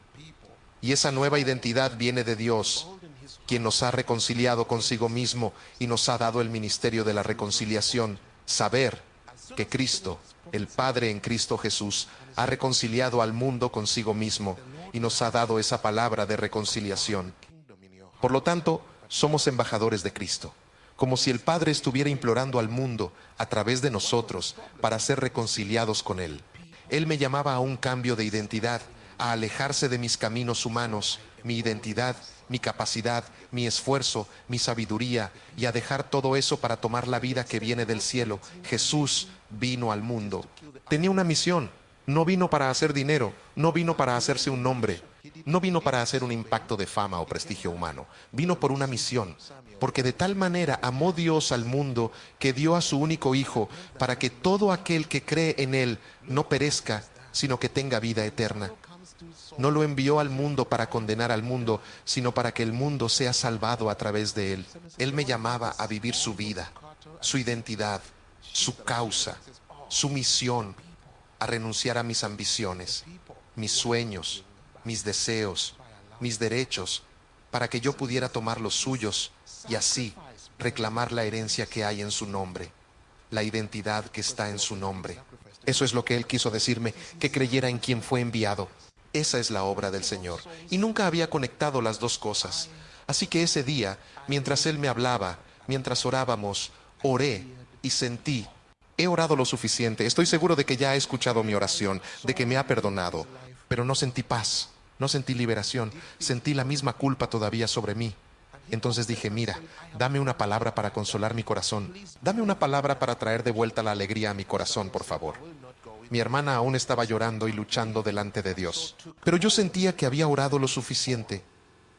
Speaker 1: Y esa nueva identidad viene de Dios, quien nos ha reconciliado consigo mismo y nos ha dado el ministerio de la reconciliación. Saber que Cristo, el Padre en Cristo Jesús, ha reconciliado al mundo consigo mismo y nos ha dado esa palabra de reconciliación. Por lo tanto, somos embajadores de Cristo, como si el Padre estuviera implorando al mundo a través de nosotros para ser reconciliados con Él. Él me llamaba a un cambio de identidad, a alejarse de mis caminos humanos, mi identidad, mi capacidad, mi esfuerzo, mi sabiduría, y a dejar todo eso para tomar la vida que viene del cielo. Jesús vino al mundo. Tenía una misión. No vino para hacer dinero, no vino para hacerse un nombre, no vino para hacer un impacto de fama o prestigio humano. Vino por una misión, porque de tal manera amó Dios al mundo que dio a su único Hijo, para que todo aquel que cree en Él no perezca, sino que tenga vida eterna. No lo envió al mundo para condenar al mundo, sino para que el mundo sea salvado a través de Él. Él me llamaba a vivir su vida, su identidad, su causa, su misión. a renunciar a mis ambiciones, mis sueños, mis deseos, mis derechos, para que yo pudiera tomar los suyos y así reclamar la herencia que hay en su nombre, la identidad que está en su nombre. Eso es lo que Él quiso decirme, que creyera en quien fue enviado. Esa es la obra del Señor. Y nunca había conectado las dos cosas. Así que ese día, mientras Él me hablaba, mientras orábamos, oré y sentí. He orado lo suficiente. Estoy seguro de que ya ha escuchado mi oración, de que me ha perdonado. Pero no sentí paz, no sentí liberación. Sentí la misma culpa todavía sobre mí. Entonces dije, mira, dame una palabra para consolar mi corazón. Dame una palabra para traer de vuelta la alegría a mi corazón, por favor. Mi hermana aún estaba llorando y luchando delante de Dios. Pero yo sentía que había orado lo suficiente.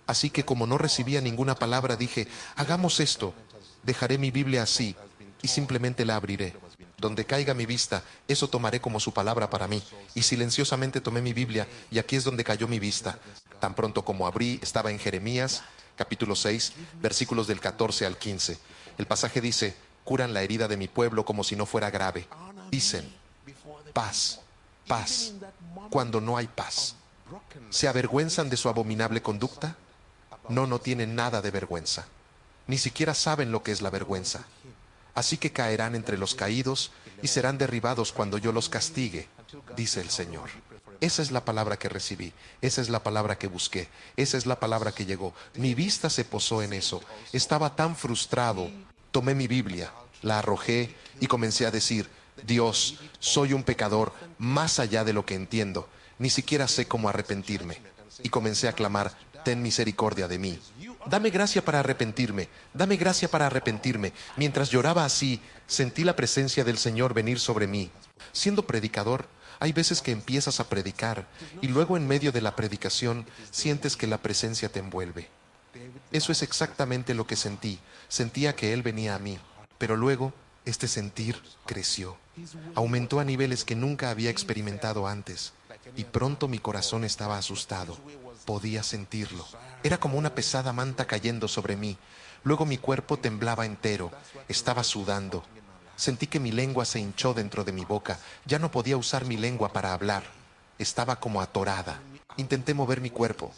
Speaker 1: Así que como no recibía ninguna palabra, dije, hagamos esto. Dejaré mi Biblia así y simplemente la abriré. Donde caiga mi vista, eso tomaré como su palabra para mí. Y silenciosamente tomé mi Biblia y aquí es donde cayó mi vista. Tan pronto como abrí, estaba en Jeremías, capítulo 6, versículos del 14 al 15. El pasaje dice, curan la herida de mi pueblo como si no fuera grave. Dicen, paz, paz, cuando no hay paz. ¿Se avergüenzan de su abominable conducta? No, no tienen nada de vergüenza. Ni siquiera saben lo que es la vergüenza. Así que caerán entre los caídos y serán derribados cuando yo los castigue, dice el Señor. Esa es la palabra que recibí, esa es la palabra que busqué, esa es la palabra que llegó. Mi vista se posó en eso. Estaba tan frustrado. Tomé mi Biblia, la arrojé y comencé a decir, Dios, soy un pecador más allá de lo que entiendo. Ni siquiera sé cómo arrepentirme. Y comencé a clamar, ten misericordia de mí. Dame gracia para arrepentirme, dame gracia para arrepentirme. Mientras lloraba así, sentí la presencia del Señor venir sobre mí. Siendo predicador, hay veces que empiezas a predicar y luego en medio de la predicación sientes que la presencia te envuelve. Eso es exactamente lo que sentí. Sentía que Él venía a mí, pero luego este sentir creció. Aumentó a niveles que nunca había experimentado antes y pronto mi corazón estaba asustado. Podía sentirlo. Era como una pesada manta cayendo sobre mí. Luego mi cuerpo temblaba entero. Estaba sudando. Sentí que mi lengua se hinchó dentro de mi boca. Ya no podía usar mi lengua para hablar. Estaba como atorada. Intenté mover mi cuerpo.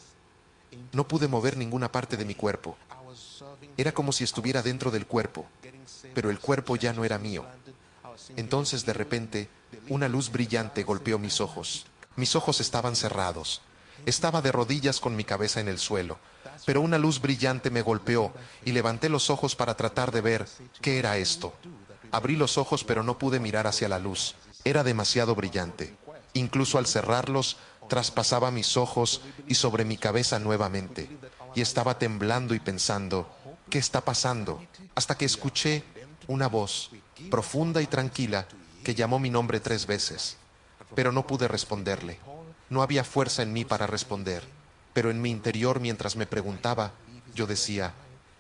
Speaker 1: No pude mover ninguna parte de mi cuerpo. Era como si estuviera dentro del cuerpo, pero el cuerpo ya no era mío. Entonces de repente, una luz brillante golpeó mis ojos. Mis ojos estaban cerrados. Estaba de rodillas con mi cabeza en el suelo, pero una luz brillante me golpeó y levanté los ojos para tratar de ver qué era esto. Abrí los ojos pero no pude mirar hacia la luz. Era demasiado brillante. Incluso al cerrarlos, traspasaba mis ojos y sobre mi cabeza nuevamente. Y estaba temblando y pensando, ¿qué está pasando? Hasta que escuché una voz profunda y tranquila que llamó mi nombre 3 veces, pero no pude responderle. No había fuerza en mí para responder, pero en mi interior mientras me preguntaba, yo decía,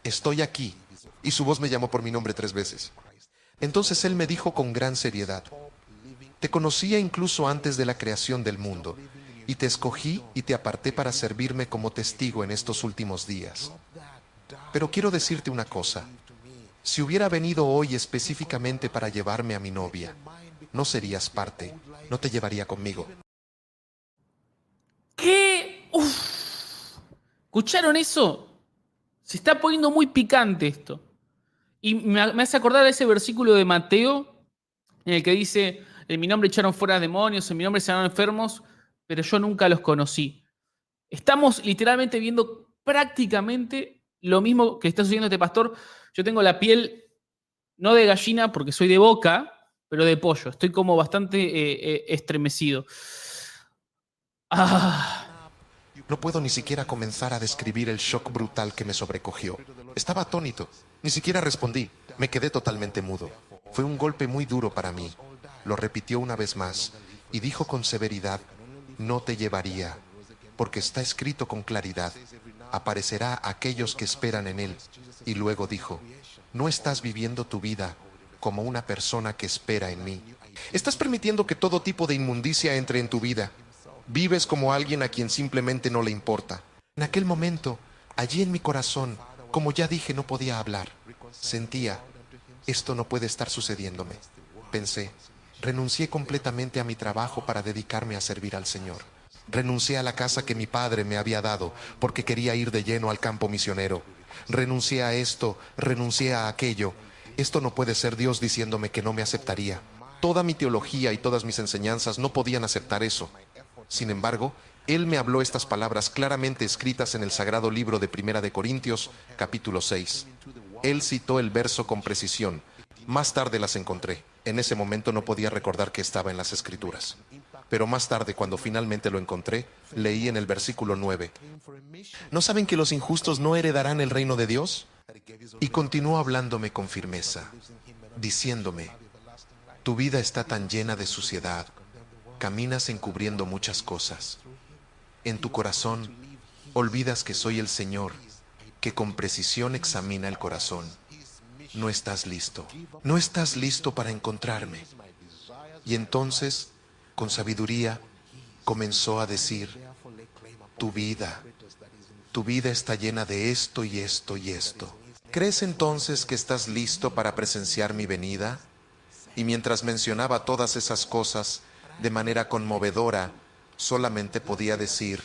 Speaker 1: estoy aquí. Y su voz me llamó por mi nombre 3 veces. Entonces Él me dijo con gran seriedad, te conocía incluso antes de la creación del mundo, y te escogí y te aparté para servirme como testigo en estos últimos días. Pero quiero decirte una cosa, si hubiera venido hoy específicamente para llevarme a mi novia, no serías parte, no te llevaría conmigo.
Speaker 2: ¿Qué? Uf. ¿Escucharon eso? Se está poniendo muy picante esto. Y me hace acordar a ese versículo de Mateo en el que dice, en mi nombre echaron fuera demonios, en mi nombre sanaron enfermos, pero yo nunca los conocí. Estamos literalmente viendo prácticamente lo mismo que está sucediendo este pastor. Yo tengo la piel, no de gallina porque soy de Boca, pero de pollo. Estoy como bastante estremecido. Ah.
Speaker 1: No puedo ni siquiera comenzar a describir el shock brutal que me sobrecogió. Estaba atónito. Ni siquiera respondí. Me quedé totalmente mudo. Fue un golpe muy duro para mí. Lo repitió una vez más y dijo con severidad, no te llevaría, porque está escrito con claridad, aparecerá a aquellos que esperan en él. Y luego dijo, no estás viviendo tu vida como una persona que espera en mí. Estás permitiendo que todo tipo de inmundicia entre en tu vida. Vives como alguien a quien simplemente no le importa. En aquel momento, allí en mi corazón, como ya dije, no podía hablar. Sentía, esto no puede estar sucediéndome. Pensé, Renuncié completamente a mi trabajo para dedicarme a servir al Señor. Renuncié a la casa que mi padre me había dado porque quería ir de lleno al campo misionero. Renuncié a esto, renuncié a aquello. Esto no puede ser Dios diciéndome que no me aceptaría. Toda mi teología y todas mis enseñanzas no podían aceptar eso. Sin embargo, Él me habló estas palabras claramente escritas en el sagrado libro de Primera de Corintios, capítulo 6. Él citó el verso con precisión. Más tarde las encontré. En ese momento no podía recordar que estaba en las Escrituras. Pero más tarde, cuando finalmente lo encontré, leí en el versículo 9. ¿No saben que los injustos no heredarán el reino de Dios? Y continuó hablándome con firmeza, diciéndome, tu vida está tan llena de suciedad, caminas encubriendo muchas cosas. En tu corazón, olvidas que soy el Señor, que con precisión examina el corazón. No estás listo. No estás listo para encontrarme. Y entonces, con sabiduría, comenzó a decir, tu vida está llena de esto y esto y esto. ¿Crees entonces que estás listo para presenciar mi venida? Y mientras mencionaba todas esas cosas, de manera conmovedora, solamente podía decir,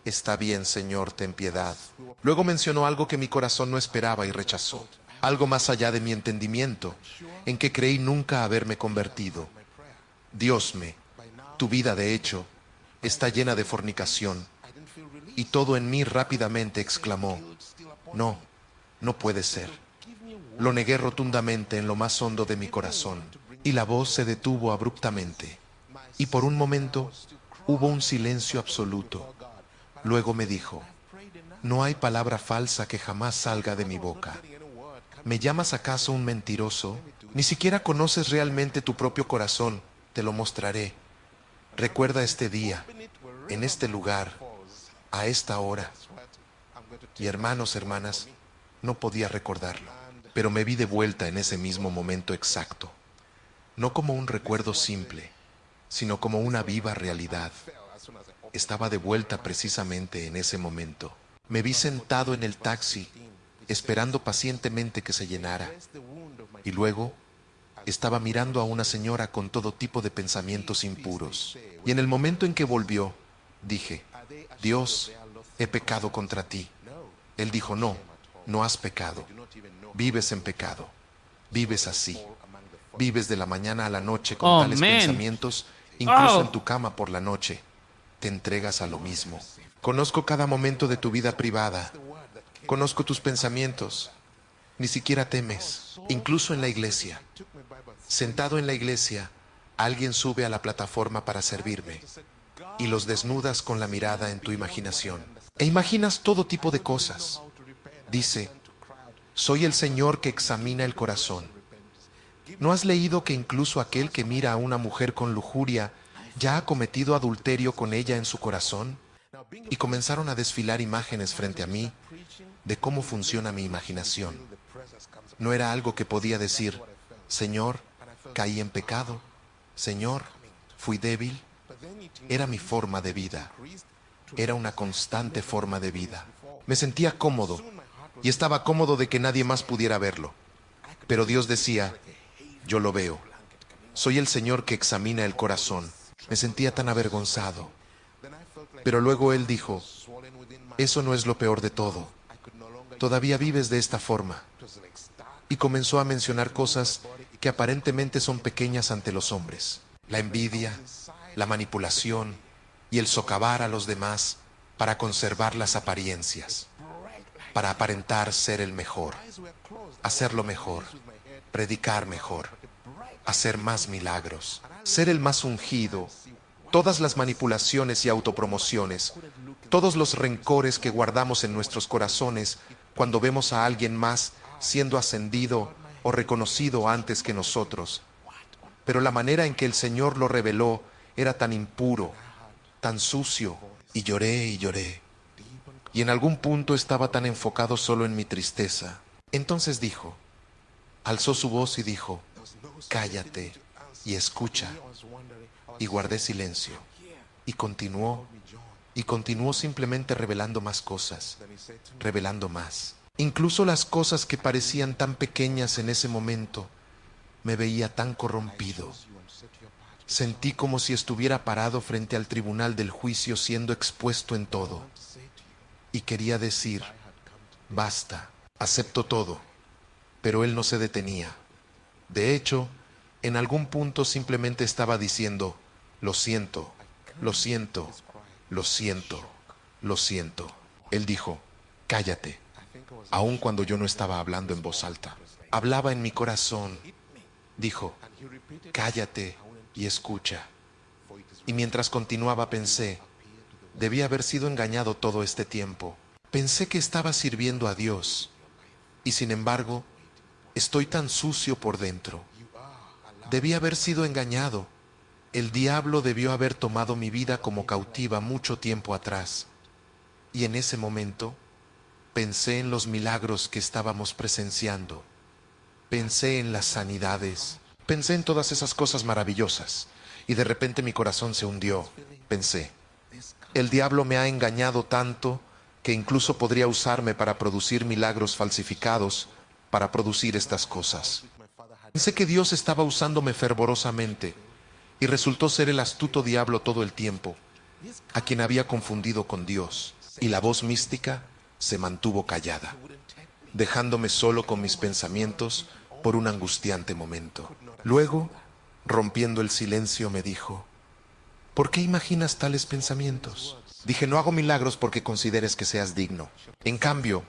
Speaker 1: está bien, Señor, ten piedad. Luego mencionó algo que mi corazón no esperaba y rechazó. Algo más allá de mi entendimiento, en que creí nunca haberme convertido. Dios me, tu vida de hecho, está llena de fornicación. Y todo en mí rápidamente exclamó, no, no puede ser. Lo negué rotundamente en lo más hondo de mi corazón, y la voz se detuvo abruptamente. Y por un momento hubo un silencio absoluto. Luego me dijo, no hay palabra falsa que jamás salga de mi boca. ¿Me llamas acaso un mentiroso? Ni siquiera conoces realmente tu propio corazón. Te lo mostraré. Recuerda este día, en este lugar, a esta hora. Y hermanos, hermanas, no podía recordarlo, pero me vi de vuelta en ese mismo momento exacto. No como un recuerdo simple, sino como una viva realidad. Estaba de vuelta precisamente en ese momento. Me vi sentado en el taxi, esperando pacientemente que se llenara. Y luego estaba mirando a una señora con todo tipo de pensamientos impuros. Y en el momento en que volvió, dije, Dios, he pecado contra ti. Él dijo, no, no has pecado. Vives en pecado. Vives así. Vives de la mañana a la noche con tales pensamientos, incluso en tu cama por la noche. Te entregas a lo mismo. Conozco cada momento de tu vida privada. Conozco tus pensamientos. Ni siquiera temes, incluso en la iglesia. Sentado en la iglesia, alguien sube a la plataforma para servirme y los desnudas con la mirada en tu imaginación. E imaginas todo tipo de cosas. Dice, soy el Señor que examina el corazón. ¿No has leído que incluso aquel que mira a una mujer con lujuria ya ha cometido adulterio con ella en su corazón? Y comenzaron a desfilar imágenes frente a mí de cómo funciona mi imaginación. No era algo que podía decir, Señor, caí en pecado. Señor, fui débil. Era mi forma de vida. Era una constante forma de vida. Me sentía cómodo y estaba cómodo de que nadie más pudiera verlo. Pero Dios decía, yo lo veo. Soy el Señor que examina el corazón. Me sentía tan avergonzado. Pero luego Él dijo, eso no es lo peor de todo. Todavía vives de esta forma. Y comenzó a mencionar cosas que aparentemente son pequeñas ante los hombres. La envidia, la manipulación y el socavar a los demás para conservar las apariencias, para aparentar ser el mejor, hacerlo mejor, predicar mejor, hacer más milagros, ser el más ungido. Todas las manipulaciones y autopromociones, todos los rencores que guardamos en nuestros corazones cuando vemos a alguien más siendo ascendido o reconocido antes que nosotros. Pero la manera en que el Señor lo reveló era tan impuro, tan sucio, y lloré y lloré. Y en algún punto estaba tan enfocado solo en mi tristeza. Entonces dijo, alzó su voz y dijo, cállate y escucha. Y guardé silencio. Y continuó simplemente revelando más cosas, revelando más. Incluso las cosas que parecían tan pequeñas en ese momento, me veía tan corrompido. Sentí como si estuviera parado frente al tribunal del juicio siendo expuesto en todo. Y quería decir, basta, acepto todo. Pero él no se detenía. De hecho, en algún punto simplemente estaba diciendo, lo siento, lo siento, lo siento, lo siento. Él dijo, cállate, aun cuando yo no estaba hablando en voz alta. Hablaba en mi corazón. Dijo, cállate y escucha. Y mientras continuaba pensé, debí haber sido engañado todo este tiempo. Pensé que estaba sirviendo a Dios. Y sin embargo, estoy tan sucio por dentro. Debí haber sido engañado. El diablo debió haber tomado mi vida como cautiva mucho tiempo atrás. Y en ese momento, pensé en los milagros que estábamos presenciando. Pensé en las sanidades. Pensé en todas esas cosas maravillosas. Y de repente mi corazón se hundió. Pensé, el diablo me ha engañado tanto que incluso podría usarme para producir milagros falsificados, para producir estas cosas. Pensé que Dios estaba usándome fervorosamente y resultó ser el astuto diablo todo el tiempo, a quien había confundido con Dios. Y la voz mística se mantuvo callada, dejándome solo con mis pensamientos por un angustiante momento. Luego, rompiendo el silencio, me dijo, ¿por qué imaginas tales pensamientos? Dije, no hago milagros porque consideres que seas digno. En cambio,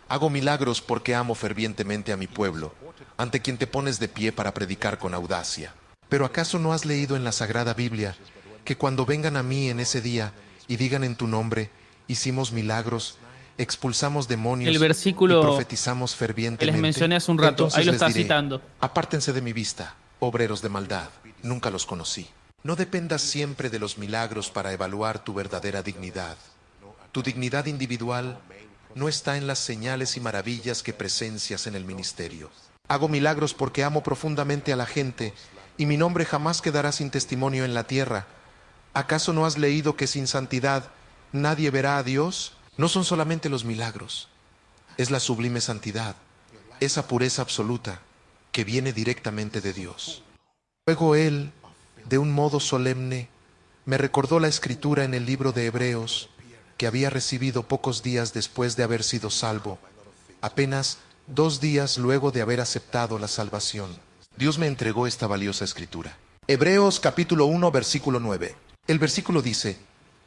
Speaker 1: hago milagros porque amo fervientemente a mi pueblo, ante quien te pones de pie para predicar con audacia. Pero ¿acaso no has leído en la Sagrada Biblia que cuando vengan a mí en ese día y digan en tu nombre, hicimos milagros, expulsamos
Speaker 2: El
Speaker 1: demonios y
Speaker 2: versículo
Speaker 1: profetizamos
Speaker 2: que les
Speaker 1: fervientemente?
Speaker 2: mencioné hace un rato, ahí
Speaker 1: Entonces
Speaker 2: lo
Speaker 1: les
Speaker 2: está
Speaker 1: diré,
Speaker 2: citando.
Speaker 1: apártense de mi vista, obreros de maldad, nunca los conocí. No dependas siempre de los milagros para evaluar tu verdadera dignidad. Tu dignidad individual no está en las señales y maravillas que presencias en el ministerio. Hago milagros porque amo profundamente a la gente y mi nombre jamás quedará sin testimonio en la tierra. ¿Acaso no has leído que sin santidad nadie verá a Dios? No son solamente los milagros, es la sublime santidad, esa pureza absoluta que viene directamente de Dios. Luego él, de un modo solemne, me recordó la escritura en el libro de Hebreos que había recibido pocos días después de haber sido salvo, apenas 2 días luego de haber aceptado la salvación. Dios me entregó esta valiosa escritura. Hebreos capítulo 1, versículo 9. El versículo dice,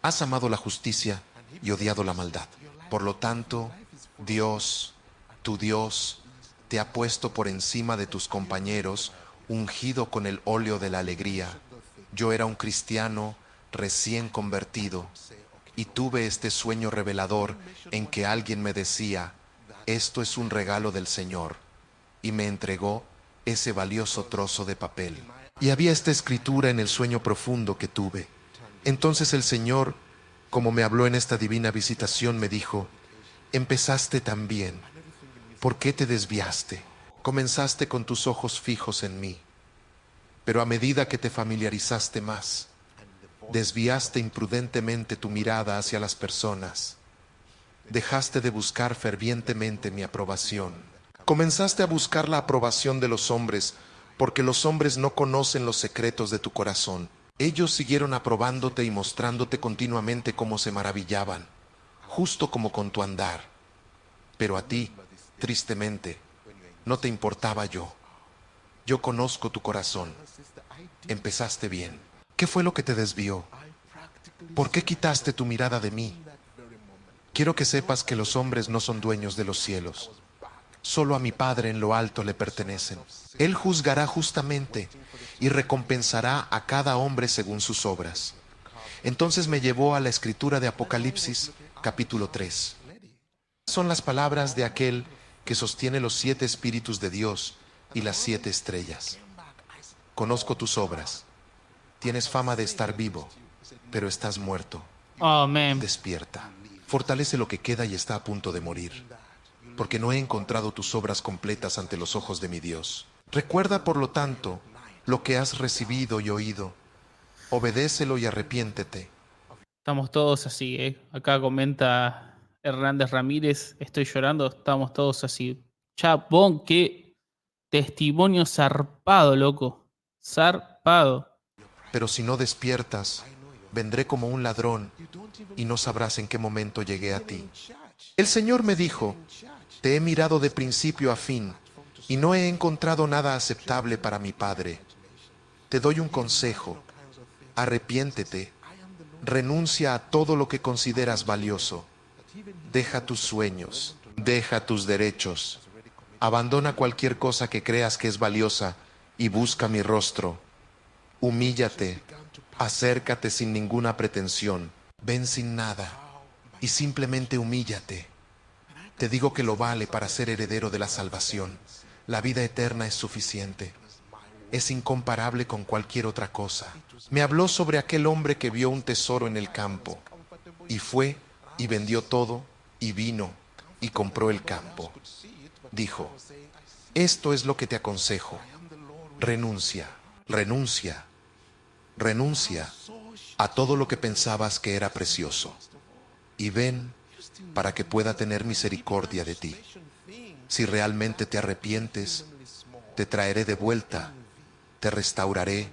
Speaker 1: has amado la justicia y odiado la maldad. Por lo tanto, Dios, tu Dios, te ha puesto por encima de tus compañeros, ungido con el óleo de la alegría. Yo era un cristiano recién convertido y tuve este sueño revelador en que alguien me decía, esto es un regalo del Señor, y me entregó ese valioso trozo de papel. Y había esta escritura en el sueño profundo que tuve. Entonces el Señor, como me habló en esta divina visitación, me dijo, empezaste tan bien, ¿por qué te desviaste? Comenzaste con tus ojos fijos en mí, pero a medida que te familiarizaste más, desviaste imprudentemente tu mirada hacia las personas. Dejaste de buscar fervientemente mi aprobación. Comenzaste a buscar la aprobación de los hombres, porque los hombres no conocen los secretos de tu corazón. Ellos siguieron aprobándote y mostrándote continuamente cómo se maravillaban, justo como con tu andar. Pero a ti, tristemente, no te importaba yo. Yo conozco tu corazón. Empezaste bien. ¿Qué fue lo que te desvió? ¿Por qué quitaste tu mirada de mí? Quiero que sepas que los hombres no son dueños de los cielos. Solo a mi Padre en lo alto le pertenecen. Él juzgará justamente y recompensará a cada hombre según sus obras. Entonces me llevó a la escritura de Apocalipsis, capítulo 3. Son las palabras de aquel que sostiene los 7 espíritus de Dios y las 7 estrellas. Conozco tus obras. Tienes fama de estar vivo, pero estás muerto.
Speaker 2: Amén.
Speaker 1: Despierta. Fortalece lo que queda y está a punto de morir, porque no he encontrado tus obras completas ante los ojos de mi Dios. Recuerda, por lo tanto, lo que has recibido y oído. Obedécelo y arrepiéntete.
Speaker 2: Estamos todos así, ¿eh? Acá comenta Hernández Ramírez, estoy llorando, estamos todos así. Chapón, qué testimonio zarpado, loco. Zarpado.
Speaker 1: pero si no despiertas, vendré como un ladrón y no sabrás en qué momento llegué a ti. El Señor me dijo, te he mirado de principio a fin y no he encontrado nada aceptable para mi Padre. Te doy un consejo, arrepiéntete, renuncia a todo lo que consideras valioso, deja tus sueños, deja tus derechos, abandona cualquier cosa que creas que es valiosa y busca mi rostro. Humíllate, acércate sin ninguna pretensión, ven sin nada y simplemente humíllate. Te digo que lo vale para ser heredero de la salvación. La vida eterna es suficiente. Es incomparable con cualquier otra cosa. Me habló sobre aquel hombre que vio un tesoro en el campo y fue y vendió todo y vino y compró el campo. Dijo, esto es lo que te aconsejo. Renuncia, renuncia, renuncia a todo lo que pensabas que era precioso y ven para que pueda tener misericordia de ti. Si realmente te arrepientes, te traeré de vuelta, te restauraré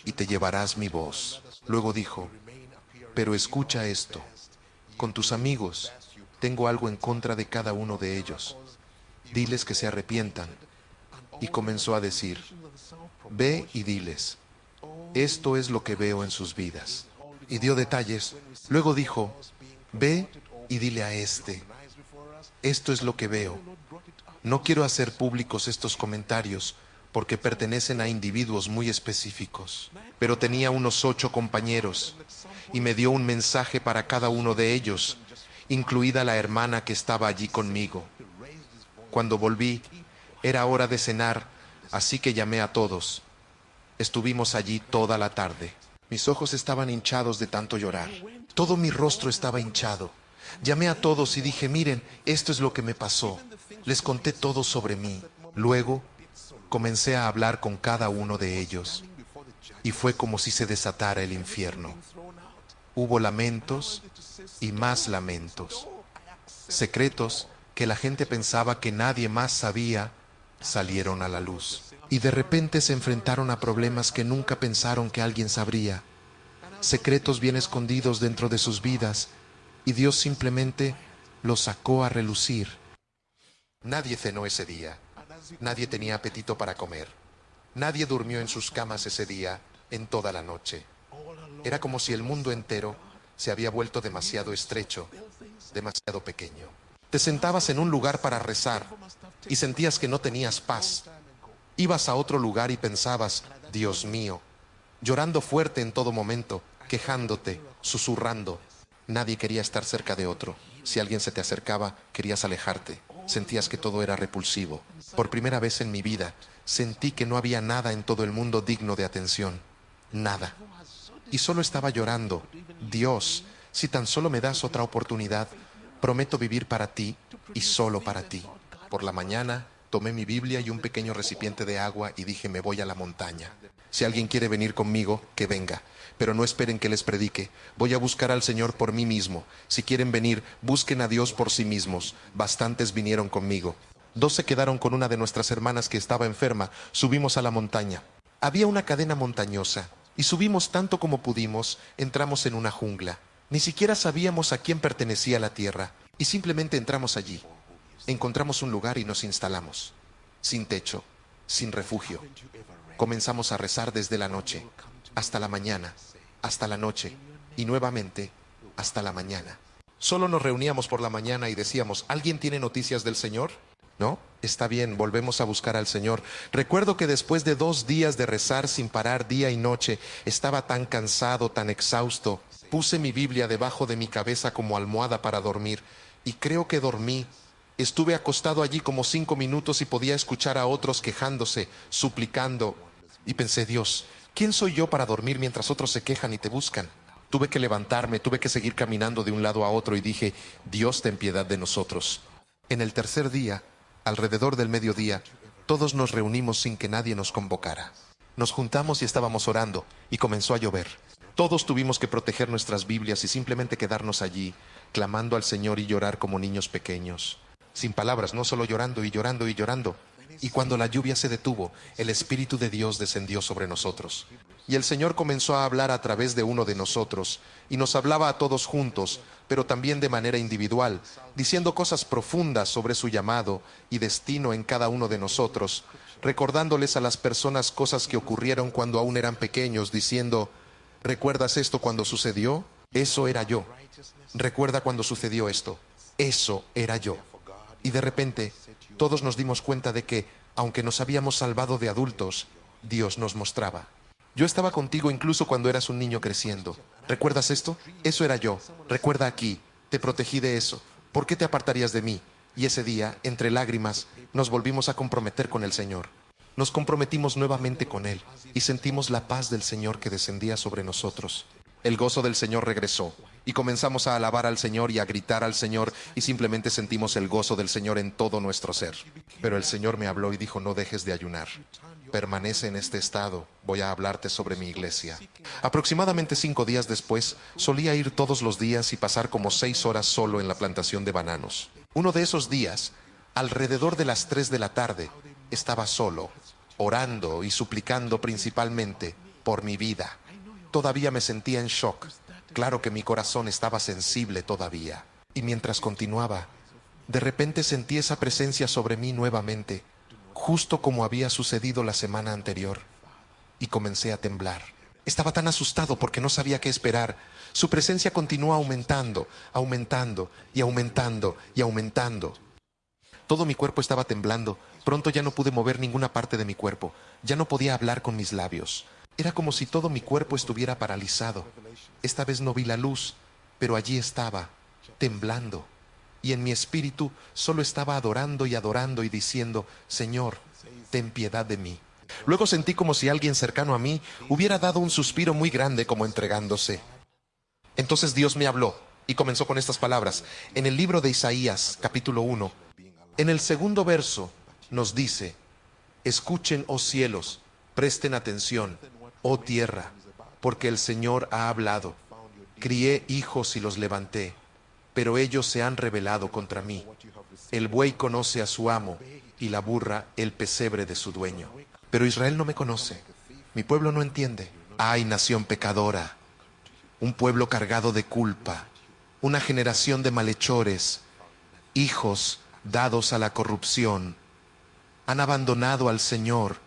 Speaker 1: y te llevarás mi voz. Luego dijo, pero escucha esto, con tus amigos tengo algo en contra de cada uno de ellos. Diles que se arrepientan. Y comenzó a decir, ve y diles, esto es lo que veo en sus vidas. Y dio detalles. Luego dijo, ve y dile a este, esto es lo que veo. No quiero hacer públicos estos comentarios porque pertenecen a individuos muy específicos, pero tenía unos 8 compañeros y me dio un mensaje para cada uno de ellos, incluida la hermana que estaba allí conmigo. Cuando volví, era hora de cenar, así que llamé a todos. Estuvimos allí toda la tarde. Mis ojos estaban hinchados de tanto llorar. Todo mi rostro estaba hinchado. Llamé a todos y dije, miren, esto es lo que me pasó. Les conté todo sobre mí. Luego, comencé a hablar con cada uno de ellos. Y fue como si se desatara el infierno. Hubo lamentos y más lamentos. Secretos que la gente pensaba que nadie más sabía, salieron a la luz. Y de repente se enfrentaron a problemas que nunca pensaron que alguien sabría. Secretos bien escondidos dentro de sus vidas, y Dios simplemente los sacó a relucir. Nadie cenó ese día. Nadie tenía apetito para comer. Nadie durmió en sus camas ese día, en toda la noche. Era como si el mundo entero se había vuelto demasiado estrecho, demasiado pequeño. Te sentabas en un lugar para rezar y sentías que no tenías paz. Ibas a otro lugar y pensabas, Dios mío, llorando fuerte en todo momento, quejándote, susurrando. Nadie quería estar cerca de otro. Si alguien se te acercaba, querías alejarte. Sentías que todo era repulsivo. Por primera vez en mi vida, sentí que no había nada en todo el mundo digno de atención. Nada. Y solo estaba llorando. Dios, si tan solo me das otra oportunidad, prometo vivir para ti y solo para ti. Por la mañana, tomé mi Biblia y un pequeño recipiente de agua y dije, me voy a la montaña. Si alguien quiere venir conmigo, que venga. Pero no esperen que les predique. Voy a buscar al Señor por mí mismo. Si quieren venir, busquen a Dios por sí mismos. Bastantes vinieron conmigo. 2 se quedaron con una de nuestras hermanas que estaba enferma. Subimos a la montaña. Había una cadena montañosa. Y subimos tanto como pudimos. Entramos en una jungla. Ni siquiera sabíamos a quién pertenecía la tierra. Y simplemente entramos allí. Encontramos un lugar y nos instalamos. Sin techo, sin refugio. Comenzamos a rezar desde la noche, hasta la mañana, hasta la noche, y nuevamente, hasta la mañana. Solo nos reuníamos por la mañana y decíamos, ¿alguien tiene noticias del Señor? ¿No? Está bien, volvemos a buscar al Señor. Recuerdo que después de 2 días de rezar sin parar día y noche, estaba tan cansado, tan exhausto. Puse mi Biblia debajo de mi cabeza como almohada para dormir, y creo que dormí. Estuve acostado allí como 5 minutos y podía escuchar a otros quejándose, suplicando. Y pensé, Dios, ¿quién soy yo para dormir mientras otros se quejan y te buscan? Tuve que levantarme, tuve que seguir caminando de un lado a otro y dije, Dios, ten piedad de nosotros. En el tercer día, alrededor del mediodía, todos nos reunimos sin que nadie nos convocara. Nos juntamos y estábamos orando, y comenzó a llover. Todos tuvimos que proteger nuestras Biblias y simplemente quedarnos allí, clamando al Señor y llorar como niños pequeños. Sin palabras, no solo llorando y llorando y llorando. Y cuando la lluvia se detuvo, el Espíritu de Dios descendió sobre nosotros. Y el Señor comenzó a hablar a través de uno de nosotros, y nos hablaba a todos juntos, pero también de manera individual, diciendo cosas profundas sobre su llamado y destino en cada uno de nosotros, recordándoles a las personas cosas que ocurrieron cuando aún eran pequeños, diciendo, ¿recuerdas esto cuando sucedió? Eso era yo. ¿Recuerda cuando sucedió esto? Eso era yo. Y de repente, todos nos dimos cuenta de que, aunque nos habíamos salvado de adultos, Dios nos mostraba. Yo estaba contigo incluso cuando eras un niño creciendo. ¿Recuerdas esto? Eso era yo. Recuerda aquí. Te protegí de eso. ¿Por qué te apartarías de mí? Y ese día, entre lágrimas, nos volvimos a comprometer con el Señor. Nos comprometimos nuevamente con Él y sentimos la paz del Señor que descendía sobre nosotros. El gozo del Señor regresó y comenzamos a alabar al Señor y a gritar al Señor y simplemente sentimos el gozo del Señor en todo nuestro ser. Pero el Señor me habló y dijo, no dejes de ayunar. Permanece en este estado, voy a hablarte sobre mi iglesia. Aproximadamente 5 días después, solía ir todos los días y pasar como 6 horas solo en la plantación de bananos. Uno de esos días, alrededor de las 3 de la tarde, estaba solo, orando y suplicando principalmente por mi vida. Todavía me sentía en shock. Claro que mi corazón estaba sensible todavía. Y mientras continuaba, de repente sentí esa presencia sobre mí nuevamente, justo como había sucedido la semana anterior, y comencé a temblar. Estaba tan asustado porque no sabía qué esperar. Su presencia continuó aumentando, aumentando y aumentando y aumentando. Todo mi cuerpo estaba temblando. Pronto ya no pude mover ninguna parte de mi cuerpo. Ya no podía hablar con mis labios. Era como si todo mi cuerpo estuviera paralizado. Esta vez no vi la luz, pero allí estaba, temblando. Y en mi espíritu solo estaba adorando y diciendo, Señor, ten piedad de mí. Luego sentí como si alguien cercano a mí hubiera dado un suspiro muy grande como entregándose. Entonces Dios me habló y comenzó con estas palabras. En el libro de Isaías, capítulo 1, en el segundo verso nos dice, escuchen, oh cielos, presten atención, oh tierra, porque el Señor ha hablado. Crié hijos y los levanté, pero ellos se han rebelado contra mí. El buey conoce a su amo y la burra el pesebre de su dueño. Pero Israel no me conoce, mi pueblo no entiende. Ay, nación pecadora, un pueblo cargado de culpa, una generación de malhechores, hijos dados a la corrupción. Han abandonado al Señor,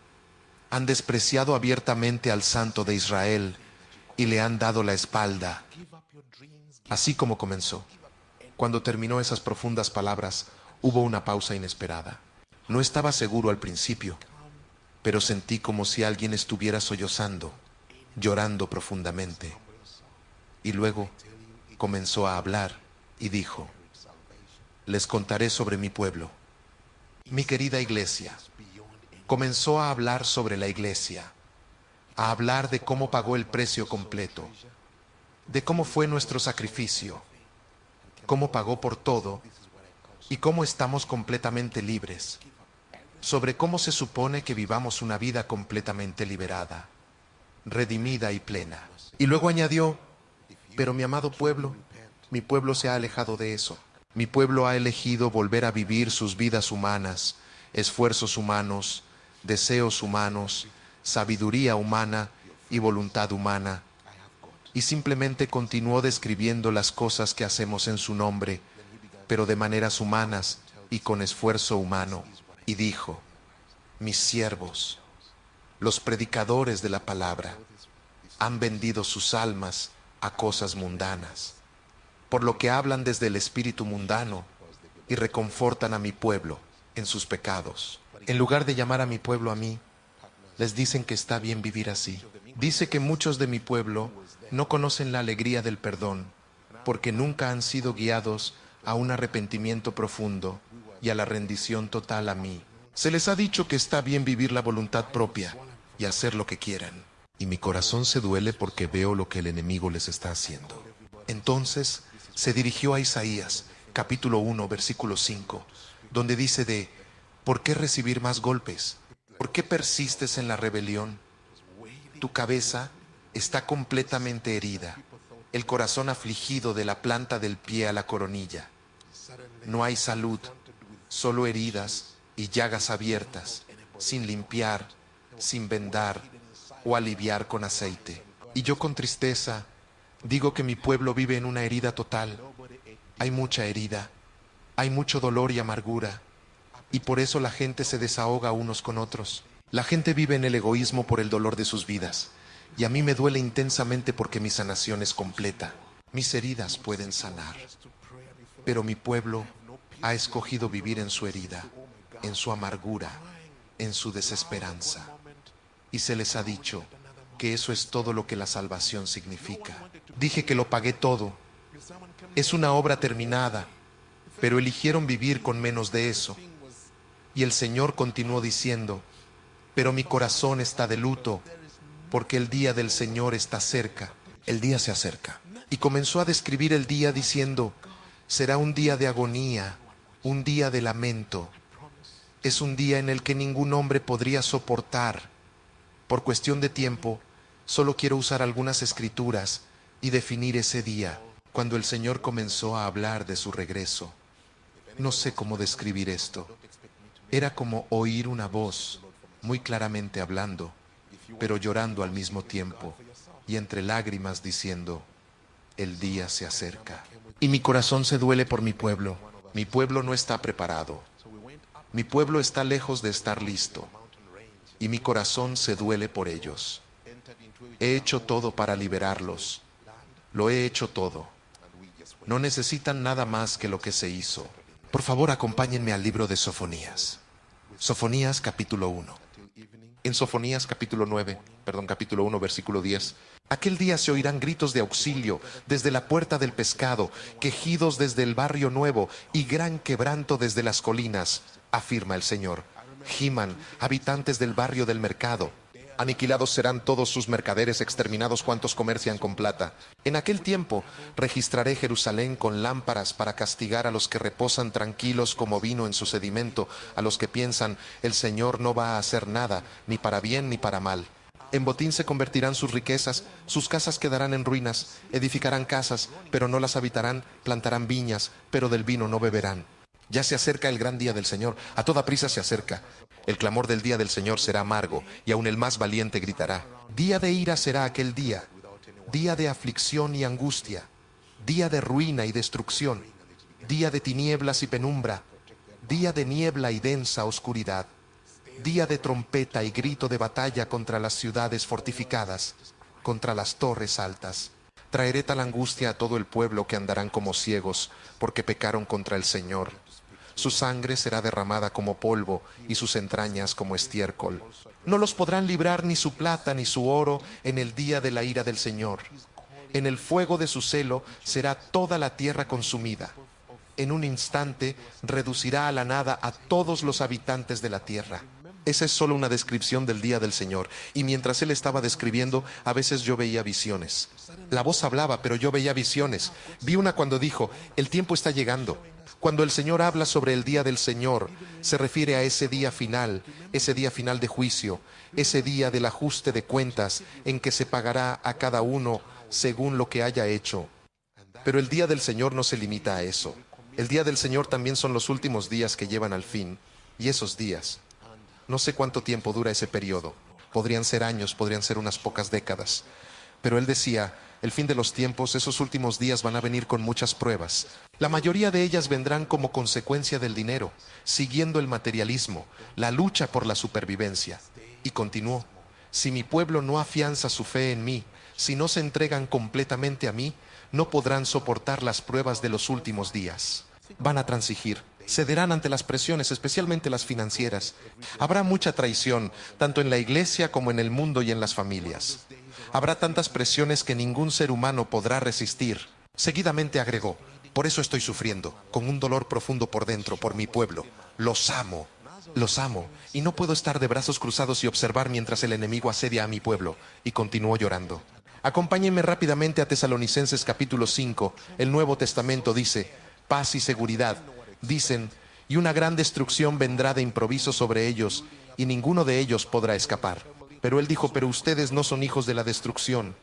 Speaker 1: han despreciado abiertamente al Santo de Israel y le han dado la espalda. Así como comenzó. Cuando terminó esas profundas palabras, hubo una pausa inesperada. No estaba seguro al principio, pero sentí como si alguien estuviera sollozando, llorando profundamente. Y luego comenzó a hablar y dijo, les contaré sobre mi pueblo, mi querida iglesia. Comenzó a hablar sobre la iglesia, a hablar de cómo pagó el precio completo, de cómo fue nuestro sacrificio, cómo pagó por todo y cómo estamos completamente libres, sobre cómo se supone que vivamos una vida completamente liberada, redimida y plena. Y luego añadió, pero mi amado pueblo, mi pueblo se ha alejado de eso. Mi pueblo ha elegido volver a vivir sus vidas humanas, esfuerzos humanos, deseos humanos, sabiduría humana y voluntad humana. Y simplemente continuó describiendo las cosas que hacemos en su nombre, pero de maneras humanas y con esfuerzo humano. Y dijo, mis siervos, los predicadores de la palabra, han vendido sus almas a cosas mundanas, por lo que hablan desde el espíritu mundano y reconfortan a mi pueblo en sus pecados. En lugar de llamar a mi pueblo a mí, les dicen que está bien vivir así. Dice que muchos de mi pueblo no conocen la alegría del perdón, porque nunca han sido guiados a un arrepentimiento profundo y a la rendición total a mí. Se les ha dicho que está bien vivir la voluntad propia y hacer lo que quieran. Y mi corazón se duele porque veo lo que el enemigo les está haciendo. Entonces se dirigió a Isaías, capítulo 1, versículo 5, donde dice ¿por qué recibir más golpes? ¿Por qué persistes en la rebelión? Tu cabeza está completamente herida, el corazón afligido de la planta del pie a la coronilla. No hay salud, solo heridas y llagas abiertas, sin limpiar, sin vendar, o aliviar con aceite. Y yo con tristeza digo que mi pueblo vive en una herida total. Hay mucha herida, hay mucho dolor y amargura, y por eso la gente se desahoga unos con otros. La gente vive en el egoísmo por el dolor de sus vidas, y a mí me duele intensamente porque mi sanación es completa. Mis heridas pueden sanar, pero mi pueblo ha escogido vivir en su herida, en su amargura, en su desesperanza. Y se les ha dicho que eso es todo lo que la salvación significa. Dije que lo pagué todo. Es una obra terminada, pero eligieron vivir con menos de eso. Y el Señor continuó diciendo, pero mi corazón está de luto, porque el día del Señor está cerca. El día se acerca. Y comenzó a describir el día diciendo, será un día de agonía, un día de lamento. Es un día en el que ningún hombre podría soportar. Por cuestión de tiempo, solo quiero usar algunas escrituras y definir ese día, cuando el Señor comenzó a hablar de su regreso. No sé cómo describir esto. Era como oír una voz, muy claramente hablando, pero llorando al mismo tiempo, y entre lágrimas diciendo, el día se acerca. Y mi corazón se duele por mi pueblo. Mi pueblo no está preparado. Mi pueblo está lejos de estar listo. Y mi corazón se duele por ellos. He hecho todo para liberarlos. Lo he hecho todo. No necesitan nada más que lo que se hizo. Por favor, acompáñenme al libro de Sofonías. Sofonías capítulo 1. En Sofonías capítulo 1, versículo 10. Aquel día se oirán gritos de auxilio desde la puerta del pescado, quejidos desde el barrio nuevo y gran quebranto desde las colinas, afirma el Señor. Giman, habitantes del barrio del mercado. Aniquilados serán todos sus mercaderes, exterminados cuantos comercian con plata. En aquel tiempo registraré Jerusalén con lámparas para castigar a los que reposan tranquilos como vino en su sedimento, a los que piensan, el Señor no va a hacer nada, ni para bien ni para mal. En botín se convertirán sus riquezas, sus casas quedarán en ruinas, edificarán casas, pero no las habitarán, plantarán viñas, pero del vino no beberán. Ya se acerca el gran día del Señor, a toda prisa se acerca. El clamor del día del Señor será amargo, y aun el más valiente gritará. Día de ira será aquel día, día de aflicción y angustia, día de ruina y destrucción, día de tinieblas y penumbra, día de niebla y densa oscuridad, día de trompeta y grito de batalla contra las ciudades fortificadas, contra las torres altas. Traeré tal angustia a todo el pueblo que andarán como ciegos, porque pecaron contra el Señor. Su sangre será derramada como polvo y sus entrañas como estiércol. No los podrán librar ni su plata ni su oro en el día de la ira del Señor. En el fuego de su celo será toda la tierra consumida. En un instante reducirá a la nada a todos los habitantes de la tierra. Esa es solo una descripción del día del Señor, y mientras él estaba describiendo, a veces yo veía visiones. La voz hablaba, pero yo veía visiones. Vi una cuando dijo, el tiempo está llegando. Cuando el Señor habla sobre el día del Señor, se refiere a ese día final de juicio, ese día del ajuste de cuentas en que se pagará a cada uno según lo que haya hecho. Pero el día del Señor no se limita a eso. El día del Señor también son los últimos días que llevan al fin, y esos días, no sé cuánto tiempo dura ese periodo. Podrían ser años, podrían ser unas pocas décadas. Pero él decía, el fin de los tiempos, esos últimos días van a venir con muchas pruebas. La mayoría de ellas vendrán como consecuencia del dinero, siguiendo el materialismo, la lucha por la supervivencia. Y continuó, si mi pueblo no afianza su fe en mí, si no se entregan completamente a mí, no podrán soportar las pruebas de los últimos días. Van a transigir, cederán ante las presiones, especialmente las financieras. Habrá mucha traición, tanto en la iglesia como en el mundo y en las familias. Habrá tantas presiones que ningún ser humano podrá resistir. Seguidamente agregó, por eso estoy sufriendo, con un dolor profundo por dentro, por mi pueblo. Los amo, y no puedo estar de brazos cruzados y observar mientras el enemigo asedia a mi pueblo. Y continuó llorando. Acompáñenme rápidamente a Tesalonicenses capítulo 5. El Nuevo Testamento dice, paz y seguridad. Dicen, y una gran destrucción vendrá de improviso sobre ellos, y ninguno de ellos podrá escapar. Pero él dijo, pero ustedes no son hijos de la destrucción.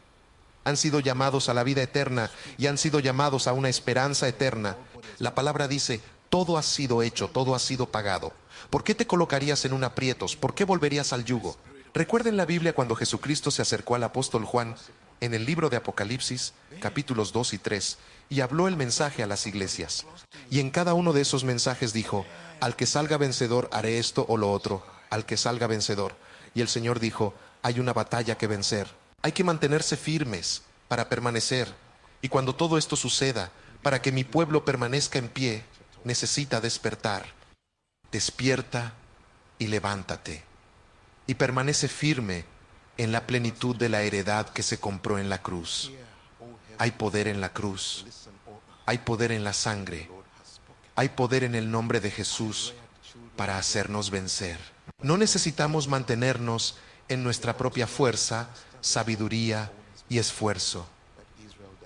Speaker 1: Han sido llamados a la vida eterna y han sido llamados a una esperanza eterna. La palabra dice, todo ha sido hecho, todo ha sido pagado. ¿Por qué te colocarías en un aprietos? ¿Por qué volverías al yugo? Recuerden la Biblia cuando Jesucristo se acercó al apóstol Juan en el libro de Apocalipsis, capítulos 2 y 3, y habló el mensaje a las iglesias. Y en cada uno de esos mensajes dijo, al que salga vencedor haré esto o lo otro, al que salga vencedor. Y el Señor dijo, hay una batalla que vencer. Hay que mantenerse firmes para permanecer. Y cuando todo esto suceda, para que mi pueblo permanezca en pie, necesita despertar. Despierta y levántate. Y permanece firme en la plenitud de la heredad que se compró en la cruz. Hay poder en la cruz. Hay poder en la sangre. Hay poder en el nombre de Jesús para hacernos vencer. No necesitamos mantenernos en nuestra propia fuerza, sabiduría y esfuerzo.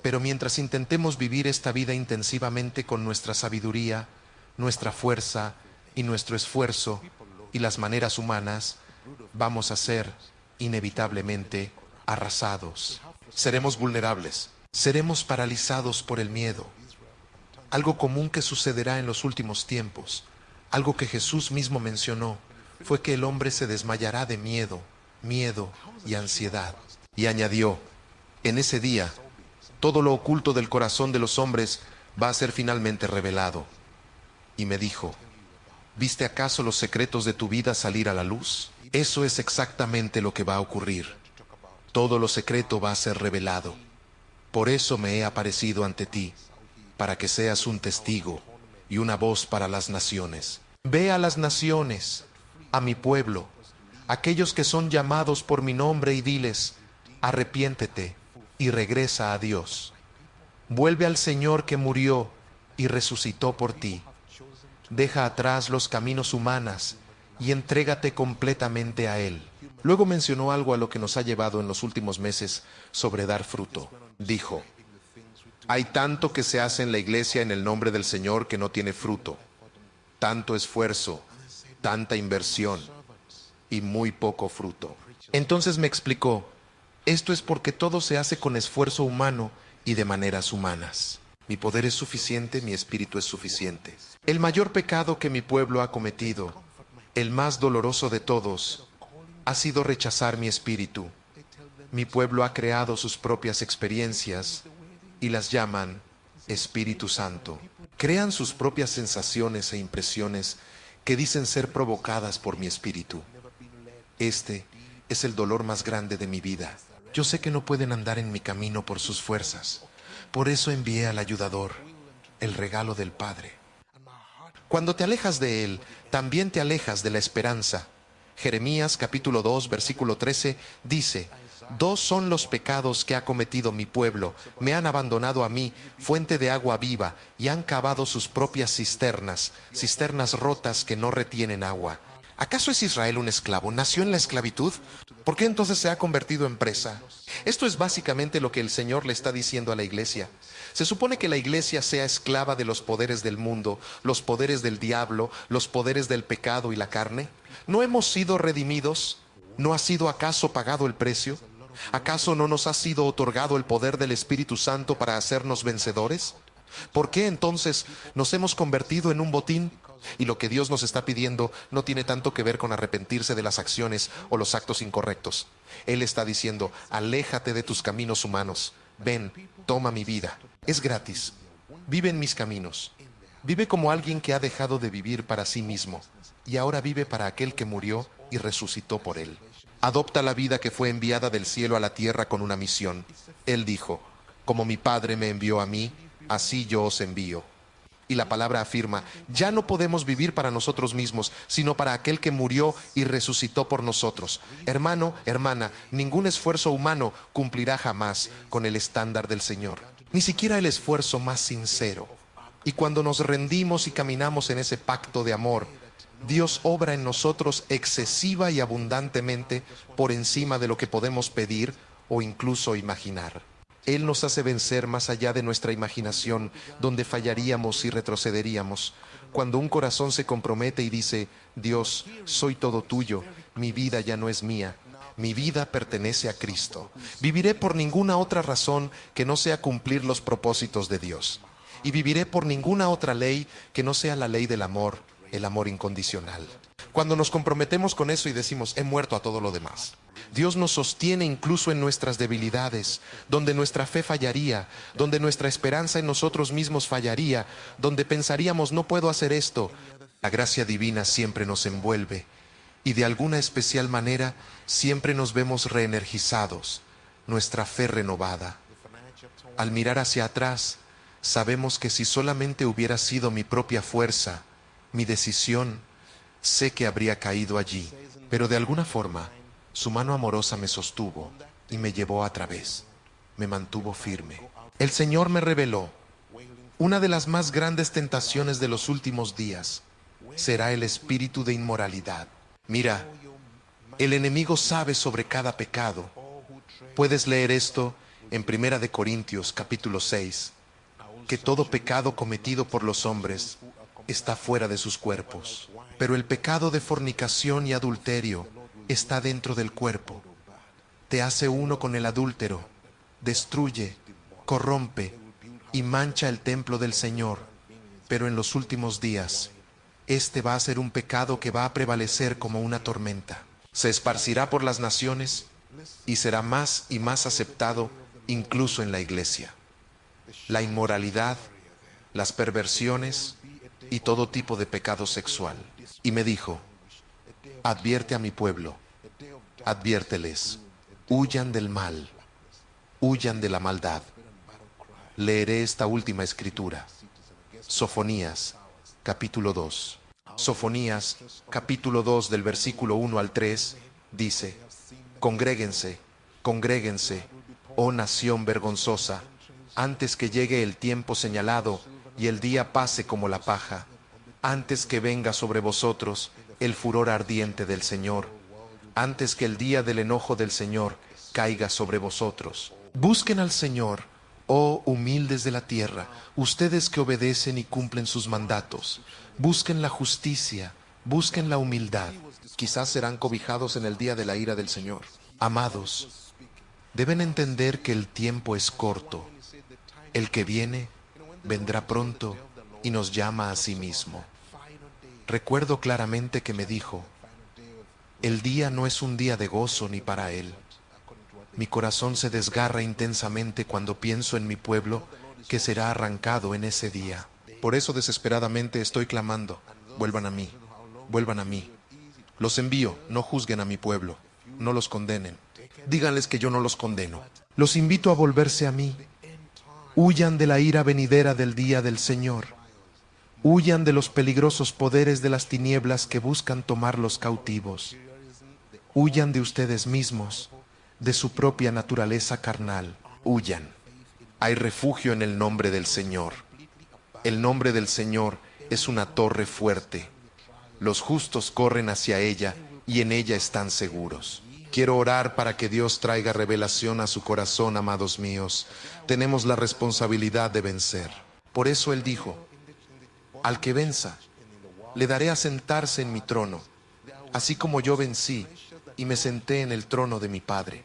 Speaker 1: Pero mientras intentemos vivir esta vida intensivamente con nuestra sabiduría, nuestra fuerza y nuestro esfuerzo y las maneras humanas, vamos a ser inevitablemente arrasados. Seremos vulnerables, seremos paralizados por el miedo. Algo común que sucederá en los últimos tiempos, algo que Jesús mismo mencionó, fue que el hombre se desmayará de miedo y ansiedad. Y añadió, en ese día, todo lo oculto del corazón de los hombres va a ser finalmente revelado. Y me dijo, ¿viste acaso los secretos de tu vida salir a la luz? Eso es exactamente lo que va a ocurrir. Todo lo secreto va a ser revelado. Por eso me he aparecido ante ti, para que seas un testigo y una voz para las naciones. Ve a las naciones, a mi pueblo, aquellos que son llamados por mi nombre, y diles, arrepiéntete y regresa a Dios. Vuelve al Señor que murió y resucitó por ti. Deja atrás los caminos humanos y entrégate completamente a Él. Luego mencionó algo a lo que nos ha llevado en los últimos meses sobre dar fruto. Dijo, hay tanto que se hace en la iglesia en el nombre del Señor que no tiene fruto. Tanto esfuerzo, tanta inversión y muy poco fruto. Entonces me explicó, esto es porque todo se hace con esfuerzo humano y de maneras humanas. Mi poder es suficiente, mi espíritu es suficiente. El mayor pecado que mi pueblo ha cometido, el más doloroso de todos, ha sido rechazar mi espíritu. Mi pueblo ha creado sus propias experiencias y las llaman Espíritu Santo. Crean sus propias sensaciones e impresiones que dicen ser provocadas por mi espíritu. Este es el dolor más grande de mi vida. Yo sé que no pueden andar en mi camino por sus fuerzas. Por eso envié al ayudador, el regalo del Padre. Cuando te alejas de Él, también te alejas de la esperanza. Jeremías capítulo 2, versículo 13 dice, dos son los pecados que ha cometido mi pueblo. Me han abandonado a mí, fuente de agua viva, y han cavado sus propias cisternas, cisternas rotas que no retienen agua. ¿Acaso es Israel un esclavo? ¿Nació en la esclavitud? ¿Por qué entonces se ha convertido en presa? Esto es básicamente lo que el Señor le está diciendo a la iglesia. Se supone que la iglesia sea esclava de los poderes del mundo, los poderes del diablo, los poderes del pecado y la carne. ¿No hemos sido redimidos? ¿No ha sido acaso pagado el precio? ¿Acaso no nos ha sido otorgado el poder del Espíritu Santo para hacernos vencedores? ¿Por qué entonces nos hemos convertido en un botín? Y lo que Dios nos está pidiendo no tiene tanto que ver con arrepentirse de las acciones o los actos incorrectos. Él está diciendo, aléjate de tus caminos humanos. Ven, toma mi vida. Es gratis. Vive en mis caminos. Vive como alguien que ha dejado de vivir para sí mismo y ahora vive para aquel que murió y resucitó por él. Adopta la vida que fue enviada del cielo a la tierra con una misión. Él dijo, como mi Padre me envió a mí, así yo os envío. Y la palabra afirma, ya no podemos vivir para nosotros mismos, sino para aquel que murió y resucitó por nosotros. Hermano, hermana, ningún esfuerzo humano cumplirá jamás con el estándar del Señor. Ni siquiera el esfuerzo más sincero. Y cuando nos rendimos y caminamos en ese pacto de amor, Dios obra en nosotros excesiva y abundantemente por encima de lo que podemos pedir o incluso imaginar. Él nos hace vencer más allá de nuestra imaginación, donde fallaríamos y retrocederíamos. Cuando un corazón se compromete y dice, Dios, soy todo tuyo, mi vida ya no es mía, mi vida pertenece a Cristo. Viviré por ninguna otra razón que no sea cumplir los propósitos de Dios. Y viviré por ninguna otra ley que no sea la ley del amor, el amor incondicional. Cuando nos comprometemos con eso y decimos, he muerto a todo lo demás, Dios nos sostiene incluso en nuestras debilidades, donde nuestra fe fallaría, donde nuestra esperanza en nosotros mismos fallaría, donde pensaríamos, no puedo hacer esto. La gracia divina siempre nos envuelve y de alguna especial manera siempre nos vemos reenergizados, nuestra fe renovada. Al mirar hacia atrás, sabemos que si solamente hubiera sido mi propia fuerza, mi decisión, sé que habría caído allí, pero de alguna forma, su mano amorosa me sostuvo y me llevó a través, me mantuvo firme. El Señor me reveló, una de las más grandes tentaciones de los últimos días será el espíritu de inmoralidad. Mira, el enemigo sabe sobre cada pecado. Puedes leer esto en 1 de Corintios capítulo 6, que todo pecado cometido por los hombres está fuera de sus cuerpos, pero el pecado de fornicación y adulterio está dentro del cuerpo. Te hace uno con el adúltero, destruye, corrompe y mancha el templo del Señor, pero en los últimos días, este va a ser un pecado que va a prevalecer como una tormenta. Se esparcirá por las naciones y será más y más aceptado incluso en la iglesia. La inmoralidad, las perversiones y todo tipo de pecado sexual. Y me dijo, advierte a mi pueblo, adviérteles, huyan del mal, huyan de la maldad. Leeré esta última escritura, Sofonías, capítulo 2. Sofonías, capítulo 2, del versículo 1 al 3, dice, congréguense, congréguense, oh nación vergonzosa, antes que llegue el tiempo señalado y el día pase como la paja, antes que venga sobre vosotros el furor ardiente del Señor, antes que el día del enojo del Señor caiga sobre vosotros. Busquen al Señor, oh humildes de la tierra, ustedes que obedecen y cumplen sus mandatos. Busquen la justicia, busquen la humildad. Quizás serán cobijados en el día de la ira del Señor. Amados, deben entender que el tiempo es corto. El que viene, vendrá pronto y nos llama a sí mismo. Recuerdo claramente que me dijo, el día no es un día de gozo ni para él. Mi corazón se desgarra intensamente cuando pienso en mi pueblo que será arrancado en ese día. Por eso desesperadamente estoy clamando, vuelvan a mí, vuelvan a mí. Los envío, no juzguen a mi pueblo, no los condenen. Díganles que yo no los condeno. Los invito a volverse a mí. Huyan de la ira venidera del día del Señor. Huyan de los peligrosos poderes de las tinieblas que buscan tomarlos cautivos. Huyan de ustedes mismos, de su propia naturaleza carnal. Huyan. Hay refugio en el nombre del Señor. El nombre del Señor es una torre fuerte. Los justos corren hacia ella y en ella están seguros. Quiero orar para que Dios traiga revelación a su corazón, amados míos. Tenemos la responsabilidad de vencer. Por eso Él dijo, al que venza, le daré a sentarse en mi trono, así como yo vencí y me senté en el trono de mi Padre.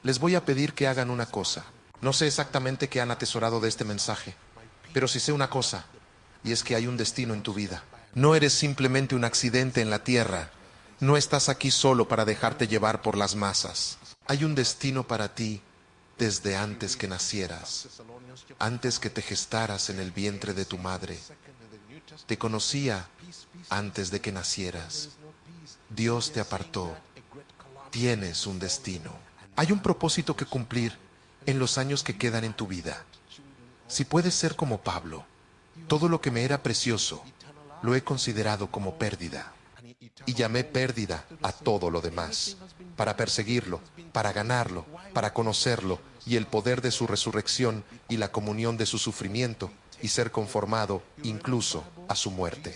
Speaker 1: Les voy a pedir que hagan una cosa. No sé exactamente qué han atesorado de este mensaje, pero sí sé una cosa, y es que hay un destino en tu vida. No eres simplemente un accidente en la tierra. No estás aquí solo para dejarte llevar por las masas. Hay un destino para ti desde antes que nacieras, antes que te gestaras en el vientre de tu madre. Te conocía antes de que nacieras. Dios te apartó. Tienes un destino. Hay un propósito que cumplir en los años que quedan en tu vida. Si puedes ser como Pablo, todo lo que me era precioso, lo he considerado como pérdida. Y llamé pérdida a todo lo demás, para perseguirlo, para ganarlo, para conocerlo, y el poder de su resurrección y la comunión de su sufrimiento, y ser conformado incluso a su muerte.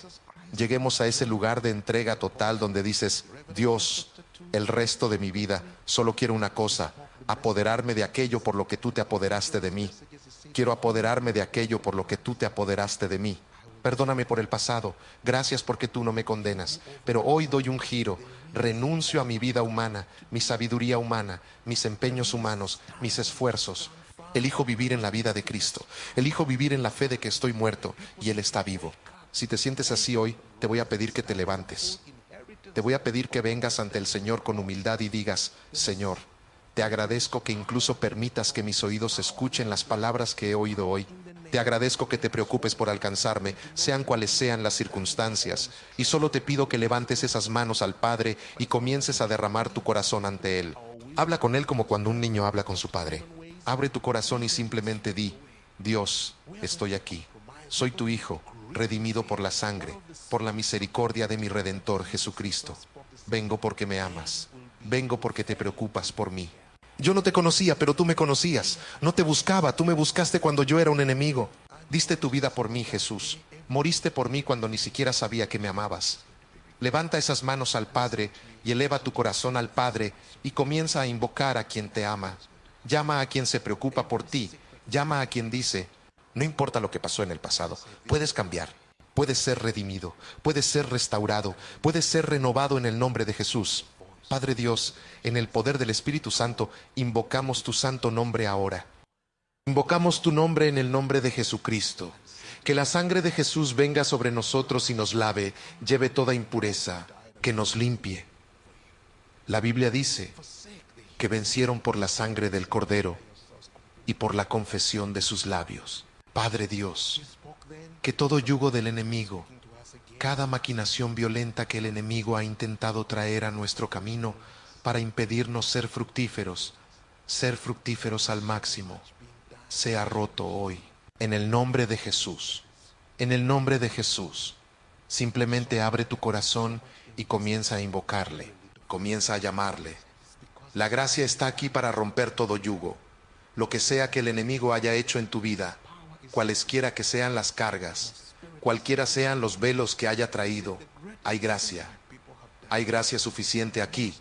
Speaker 1: Lleguemos a ese lugar de entrega total donde dices, Dios, el resto de mi vida solo quiero una cosa, apoderarme de aquello por lo que tú te apoderaste de mí. Quiero apoderarme de aquello por lo que tú te apoderaste de mí. Perdóname por el pasado, gracias porque tú no me condenas, pero hoy doy un giro, renuncio a mi vida humana, mi sabiduría humana, mis empeños humanos, mis esfuerzos. Elijo vivir en la vida de Cristo, elijo vivir en la fe de que estoy muerto y Él está vivo. Si te sientes así hoy, te voy a pedir que te levantes. Te voy a pedir que vengas ante el Señor con humildad y digas: Señor, te agradezco que incluso permitas que mis oídos escuchen las palabras que he oído hoy. Te agradezco que te preocupes por alcanzarme, sean cuales sean las circunstancias, y solo te pido que levantes esas manos al Padre y comiences a derramar tu corazón ante Él. Habla con Él como cuando un niño habla con su padre. Abre tu corazón y simplemente di: Dios, estoy aquí. Soy tu hijo, redimido por la sangre, por la misericordia de mi Redentor Jesucristo. Vengo porque me amas. Vengo porque te preocupas por mí. Yo no te conocía, pero tú me conocías. No te buscaba, tú me buscaste cuando yo era un enemigo. Diste tu vida por mí, Jesús. Moriste por mí cuando ni siquiera sabía que me amabas. Levanta esas manos al Padre y eleva tu corazón al Padre y comienza a invocar a quien te ama. Llama a quien se preocupa por ti. Llama a quien dice: no importa lo que pasó en el pasado, puedes cambiar. Puedes ser redimido, puedes ser restaurado, puedes ser renovado en el nombre de Jesús. Padre Dios, en el poder del Espíritu Santo, invocamos tu santo nombre ahora. Invocamos tu nombre en el nombre de Jesucristo. Que la sangre de Jesús venga sobre nosotros y nos lave, lleve toda impureza, que nos limpie. La Biblia dice que vencieron por la sangre del Cordero y por la confesión de sus labios. Padre Dios, que todo yugo del enemigo, cada maquinación violenta que el enemigo ha intentado traer a nuestro camino para impedirnos ser fructíferos al máximo, sea roto hoy, en el nombre de Jesús. En el nombre de Jesús, simplemente abre tu corazón y comienza a invocarle, comienza a llamarle. La gracia está aquí para romper todo yugo. Lo que sea que el enemigo haya hecho en tu vida, cualesquiera que sean las cargas, cualquiera sean los velos que haya traído, hay gracia. Hay gracia suficiente aquí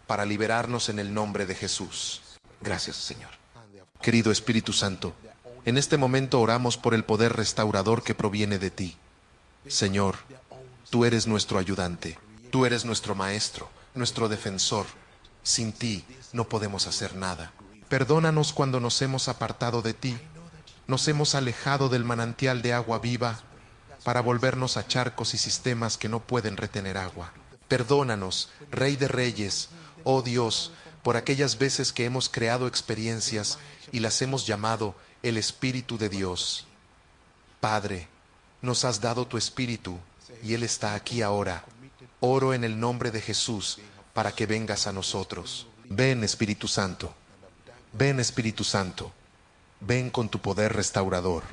Speaker 1: para liberarnos en el nombre de Jesús. Gracias, Señor. Querido Espíritu Santo, en este momento oramos por el poder restaurador que proviene de ti. Señor, tú eres nuestro ayudante, tú eres nuestro maestro, nuestro defensor. Sin ti no podemos hacer nada. Perdónanos cuando nos hemos apartado de ti, nos hemos alejado del manantial de agua viva para volvernos a charcos y sistemas que no pueden retener agua. Perdónanos, Rey de Reyes, oh Dios, por aquellas veces que hemos creado experiencias y las hemos llamado el Espíritu de Dios. Padre, nos has dado tu Espíritu y Él está aquí ahora. Oro en el nombre de Jesús para que vengas a nosotros. Ven, Espíritu Santo. Ven, Espíritu Santo. Ven con tu poder restaurador.